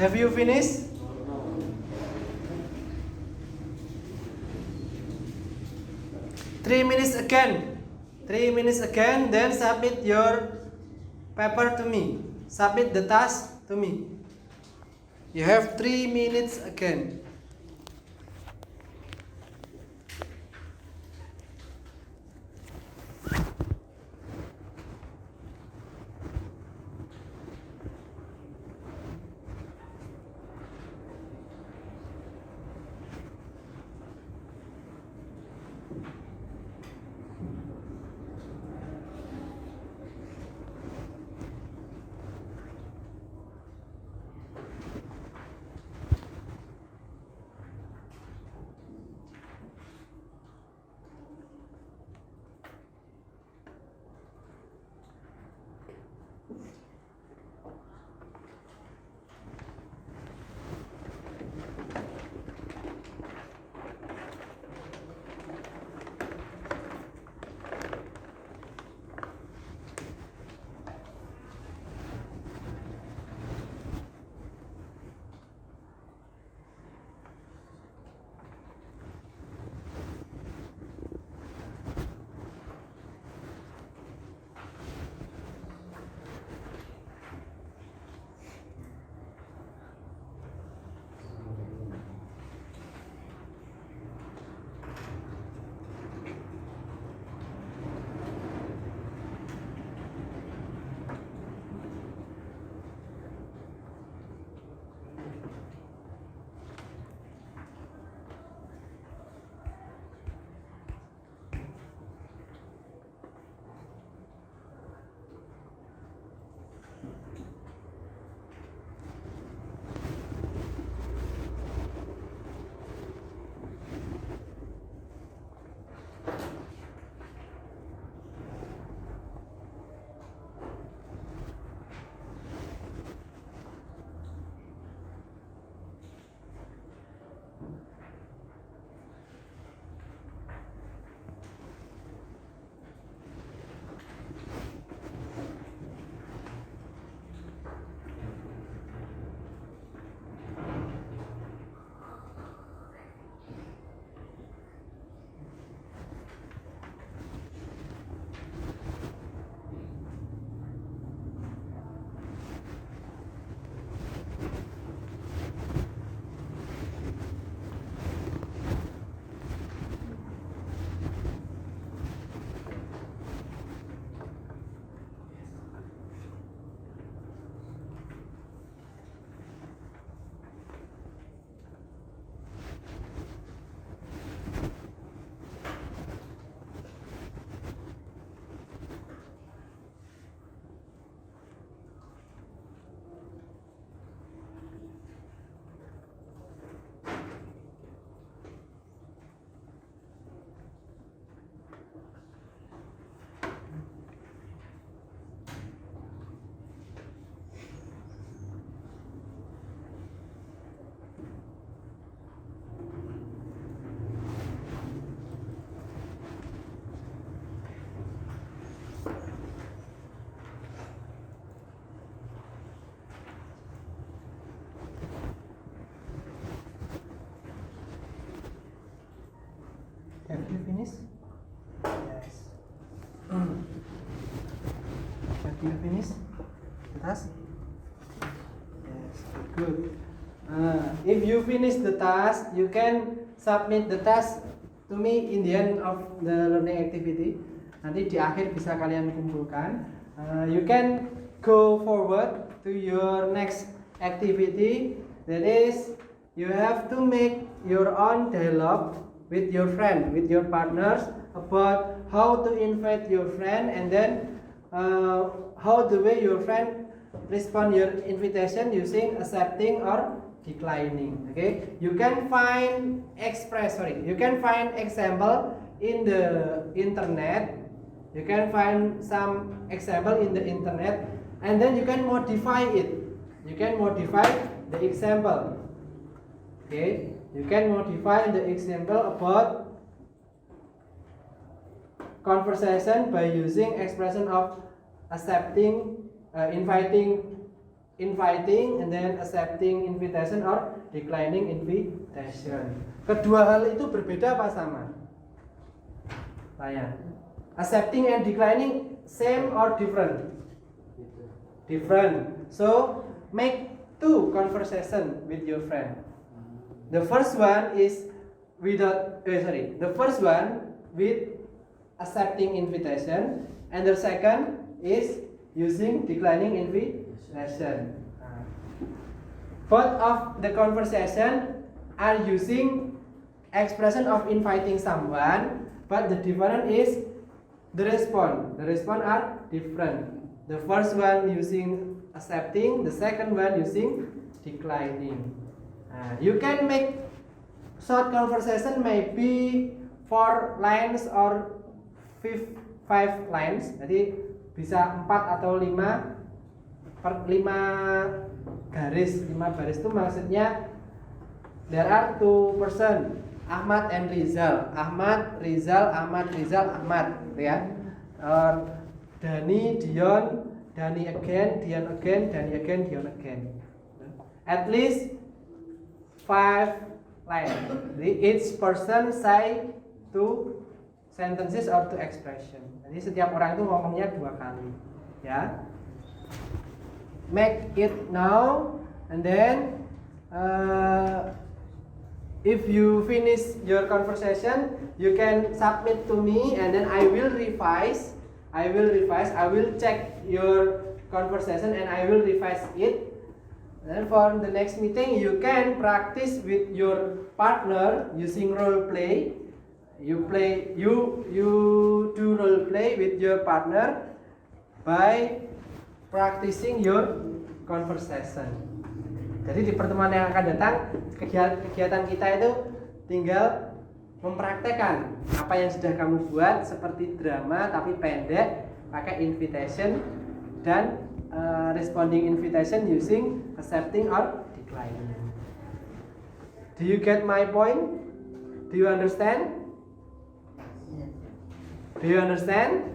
Have you finished? Three minutes again. 3 minutes again, then submit your paper to me. Submit the task to me. You have 3 minutes again. Have you finished? Yes. Have you finished the task? Yes, good. If you finish the task, you can submit the task to me in the end of the learning activity. Nanti di akhir bisa kalian kumpulkan. You can go forward to your next activity. That is, you have to make your own dialogue with your friend, with your partners, about how to invite your friend, and then how the way your friend respond your invitation using accepting or declining. Okay, you can find example in the internet. You can find some example in the internet, and then you can modify it. You can modify the example. Okay, you can modify the example about conversation by using expression of accepting, inviting inviting and then accepting invitation or declining invitation. Kedua hal itu berbeda apa sama? Tanya. Accepting and declining same or different? Different. So make two conversation with your friend. The first one is the first one with accepting invitation, and the second is using declining invitation. Both of the conversation are using expression of inviting someone, but the difference is the response. The response are different. The first one using accepting, the second one using declining. You can make short conversation maybe 4 lines or 5 lines. Jadi bisa 4 atau 5 garis. 5 baris itu maksudnya there are 2 person, Ahmad and Rizal. Ahmad, Rizal, Ahmad, Rizal, Ahmad, ya. Dani, Dion, Dani again, Dion again, Dani again, Dion again. At least 5 lines. Jadi each person say 2 sentences or 2 expression. Jadi setiap orang itu ngomongnya 2 kali, ya. Make it now, and then if you finish your conversation, you can submit to me, and then I will revise. I will check your conversation and I will revise it. Then for the next meeting, you can practice with your partner using role play. You do role play with your partner by practicing your conversation. Jadi di pertemuan yang akan datang, kegiatan kita itu tinggal mempraktekkan apa yang sudah kamu buat seperti drama tapi pendek, pakai invitation dan responding invitation using accepting or declining. Do you get my point? Do you understand? Do you understand?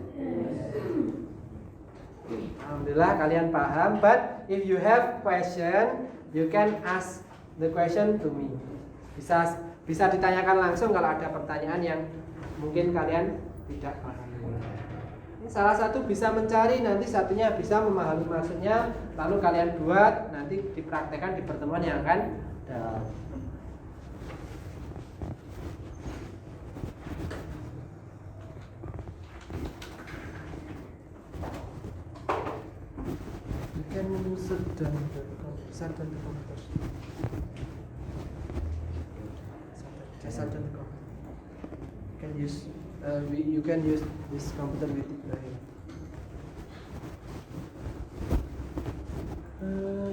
Alhamdulillah kalian paham. But if you have question, you can ask the question to me. Bisa ditanyakan langsung kalau ada pertanyaan yang mungkin kalian tidak paham. Ini salah satu bisa mencari, nanti satunya bisa memahami maksudnya, lalu kalian buat, nanti dipraktekkan di pertemuan yang akan datang. You can shut down the computer. You can use this computer with Ibrahim.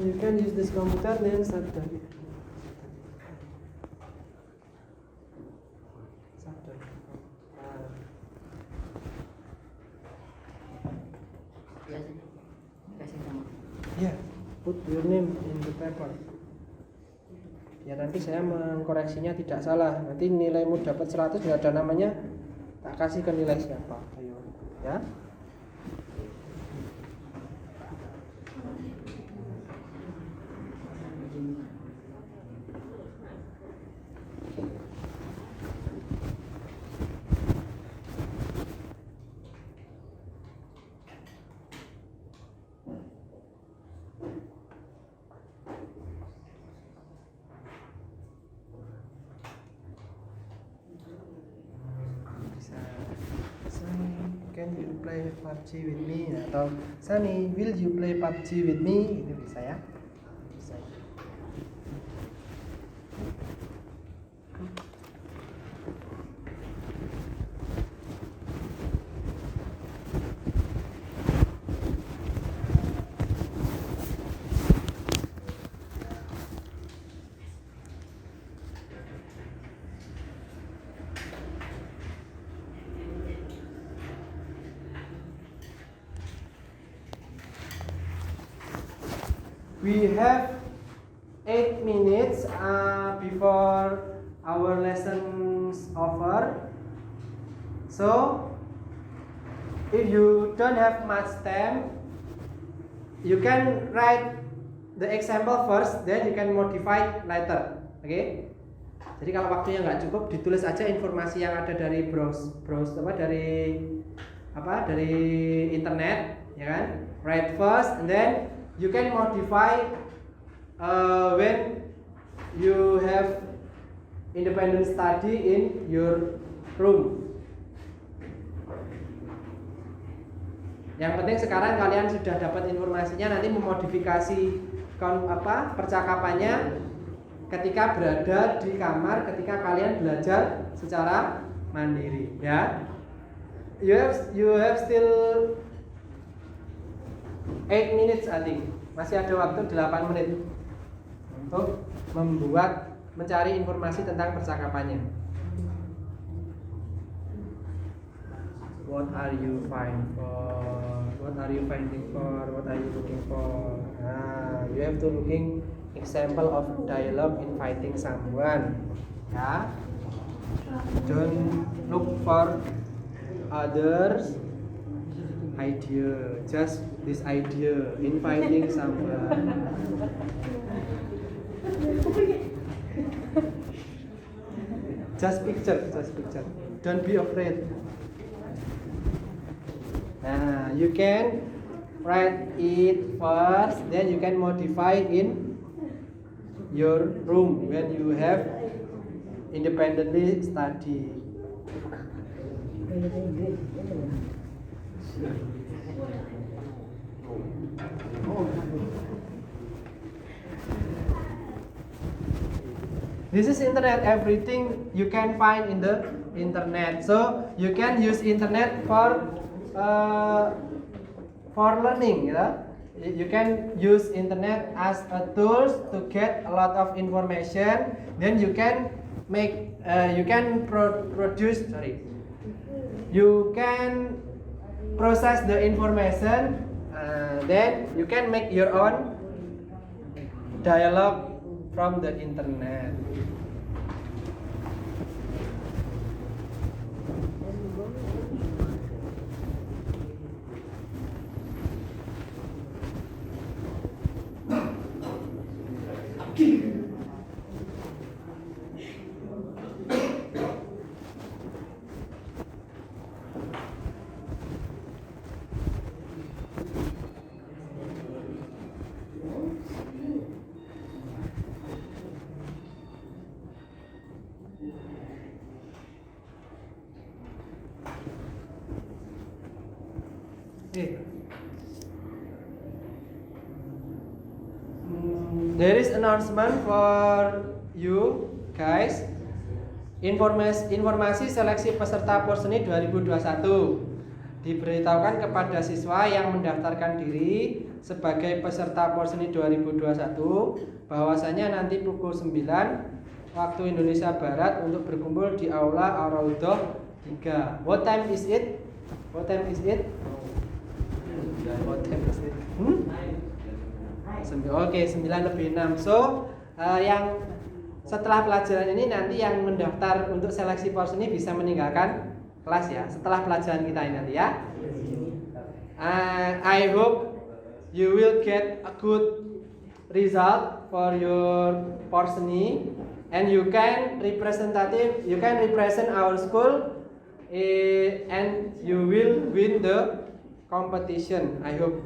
You can use this computer then shut down it. Shut down. Yeah, put your name in the paper. Ya nanti saya mengkoreksinya tidak salah. Nanti nilaimu dapat 100 nggak ada namanya, tak kasih ke nilai siapa. Ayo, ya. Can you play PUBG with me? Atau Sunny, will you play PUBG with me? Itu bisa ya. Bisa. We have 8 minutes before our lessons over. So, if you don't have much time, you can write the example first, then you can modify later. Okay? Jadi kalau waktunya nggak cukup, ditulis aja informasi yang ada dari dari internet, ya kan? Write first, and then you can modify when you have independent study in your room. Yang penting sekarang kalian sudah dapat informasinya, nanti memodifikasi percakapannya ketika berada di kamar, ketika kalian belajar secara mandiri, ya. You have still 8 minutes, I think. Masih ada waktu 8 menit untuk mencari informasi tentang percakapannya. What are you finding for? What are you finding for? What are you looking for? You have to looking example of dialogue inviting someone. Ya. Don't look for others idea. Just this idea inviting someone. Just picture. Don't be afraid. You can write it first, then you can modify in your room when you have independently study. This is internet. Everything you can find in the internet. So you can use internet for learning. You can use internet as a tool to get a lot of information. Then you can process the information. Then you can make your own dialogue from the internet. There is announcement for you guys. Informasi seleksi peserta Porseni 2021 diberitahukan kepada siswa yang mendaftarkan diri sebagai peserta Porseni 2021 bahwasanya nanti pukul 9 waktu Indonesia Barat untuk berkumpul di Aula Ar-Raudhah 3. What time is it? Oke, 9:06. So, yang setelah pelajaran ini nanti yang mendaftar untuk seleksi Porseni bisa meninggalkan kelas ya. Setelah pelajaran kita ini nanti ya. I hope you will get a good result for your Porseni and you can represent our school and you will win the competition. I hope.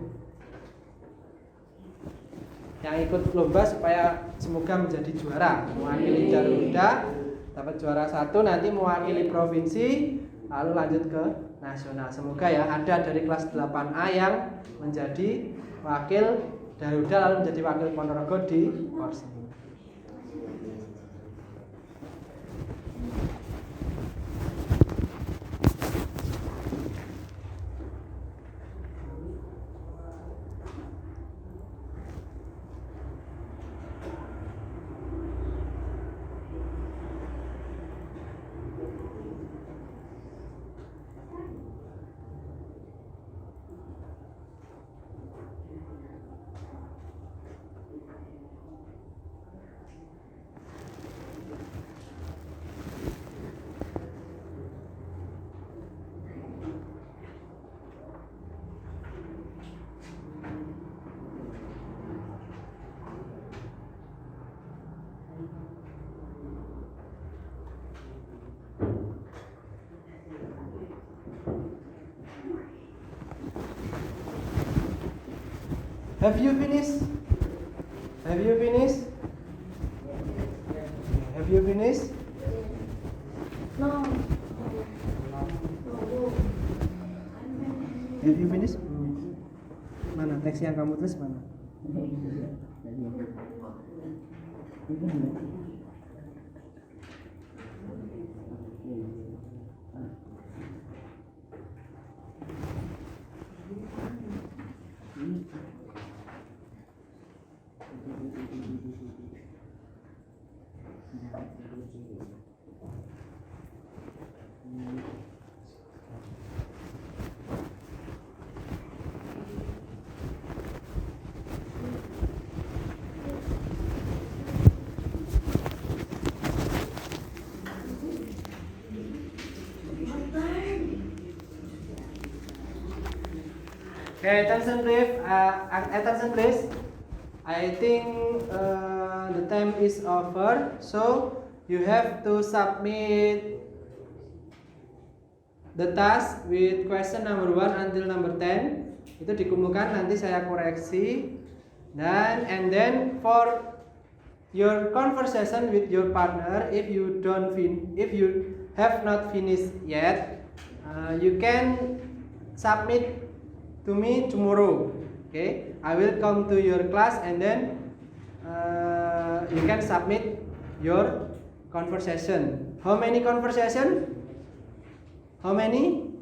Yang ikut lomba supaya semoga menjadi juara, mewakili Darul Huda, dapat juara 1, nanti mewakili provinsi, lalu lanjut ke nasional. Semoga ya ada dari kelas 8A yang menjadi wakil Darul Huda lalu menjadi wakil Ponorogo di Porseni. Have you finished? Have you finished? Have you finished? No. Have you finished? Mana teks yang kamu tulis mana? Okay, attention please. Attention please. I think the time is over, so you have to submit the task with question number 1 until number 10. Itu dikumpulkan, nanti saya koreksi. And then for your conversation with your partner, if you have not finished yet, you can submit to me tomorrow. Okay, I will come to your class and then you can submit your conversation. How many conversation? How many?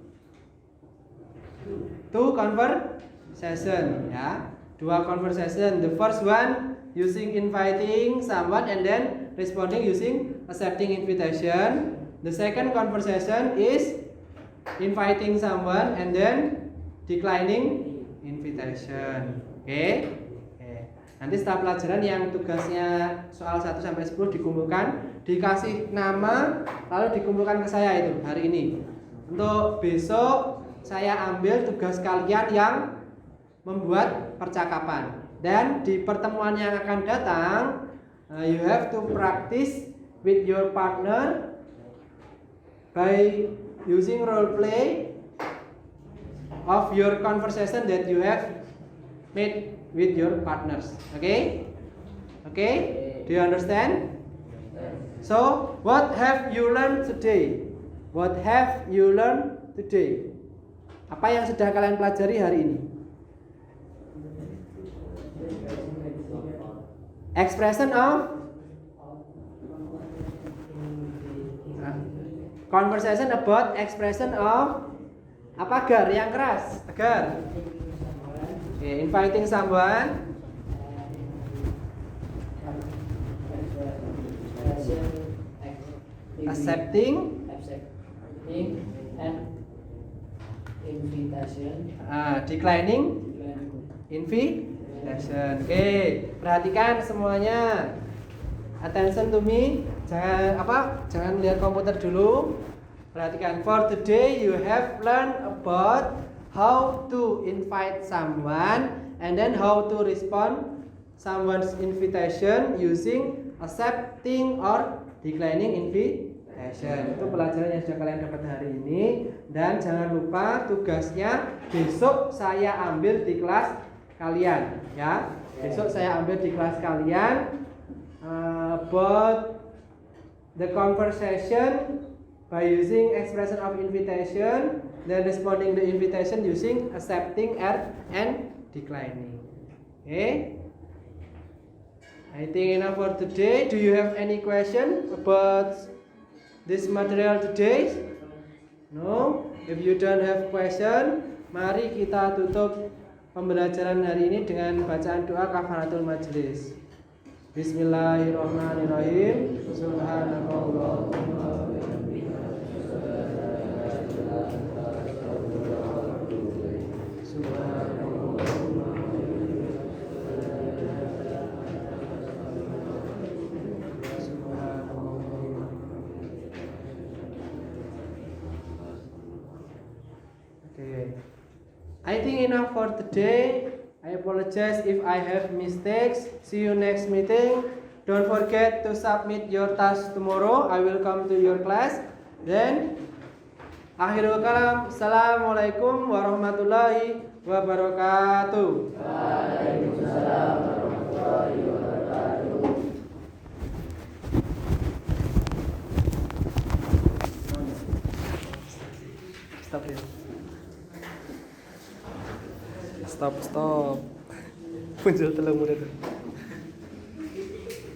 2 conversation. Ya, 2 conversation. The first one using inviting someone and then responding using accepting invitation. The second conversation is inviting someone and then declining invitation. Oke. Nanti setelah pelajaran yang tugasnya soal 1 sampai 10 dikumpulkan, dikasih nama, lalu dikumpulkan ke saya itu hari ini. Untuk besok saya ambil tugas kalian yang membuat percakapan. Dan di pertemuan yang akan datang, you have to practice with your partner by using role play of your conversation that you have made with your partners. Okay? Okay? Do you understand? So, what have you learned today? What have you learned today? Apa yang sudah kalian pelajari hari ini? Expression of conversation about expression of apa gar yang keras? Tegar. Okay, inviting someone. Accepting and invitation. Declining invitation. Oke, perhatikan semuanya. Attention to me. Jangan lihat komputer dulu. Perhatikan. For today you have learned about how to invite someone and then how to respond someone's invitation using accepting or declining invitation. Itu pelajaran yang sudah kalian dapat hari ini. Dan jangan lupa tugasnya besok saya ambil di kelas kalian, ya. Besok saya ambil di kelas kalian about the conversation by using expression of invitation, then responding the invitation using accepting and declining. Okay. I think enough for today. Do you have any question about this material today? No? If you don't have question, mari kita tutup pembelajaran hari ini dengan bacaan doa kafaratul majlis. Bismillahirrahmanirrahim. Subhanallah. I think enough for today. I apologize if I have mistakes. See you next meeting. Don't forget to submit your task tomorrow. I will come to your class. Then akhirul kalam. Assalamualaikum warahmatullahi wabarakatuh. Waalaikumsalam warahmatullahi wabarakatuh. Stop ya. Stop. Muncul telur muda tuh.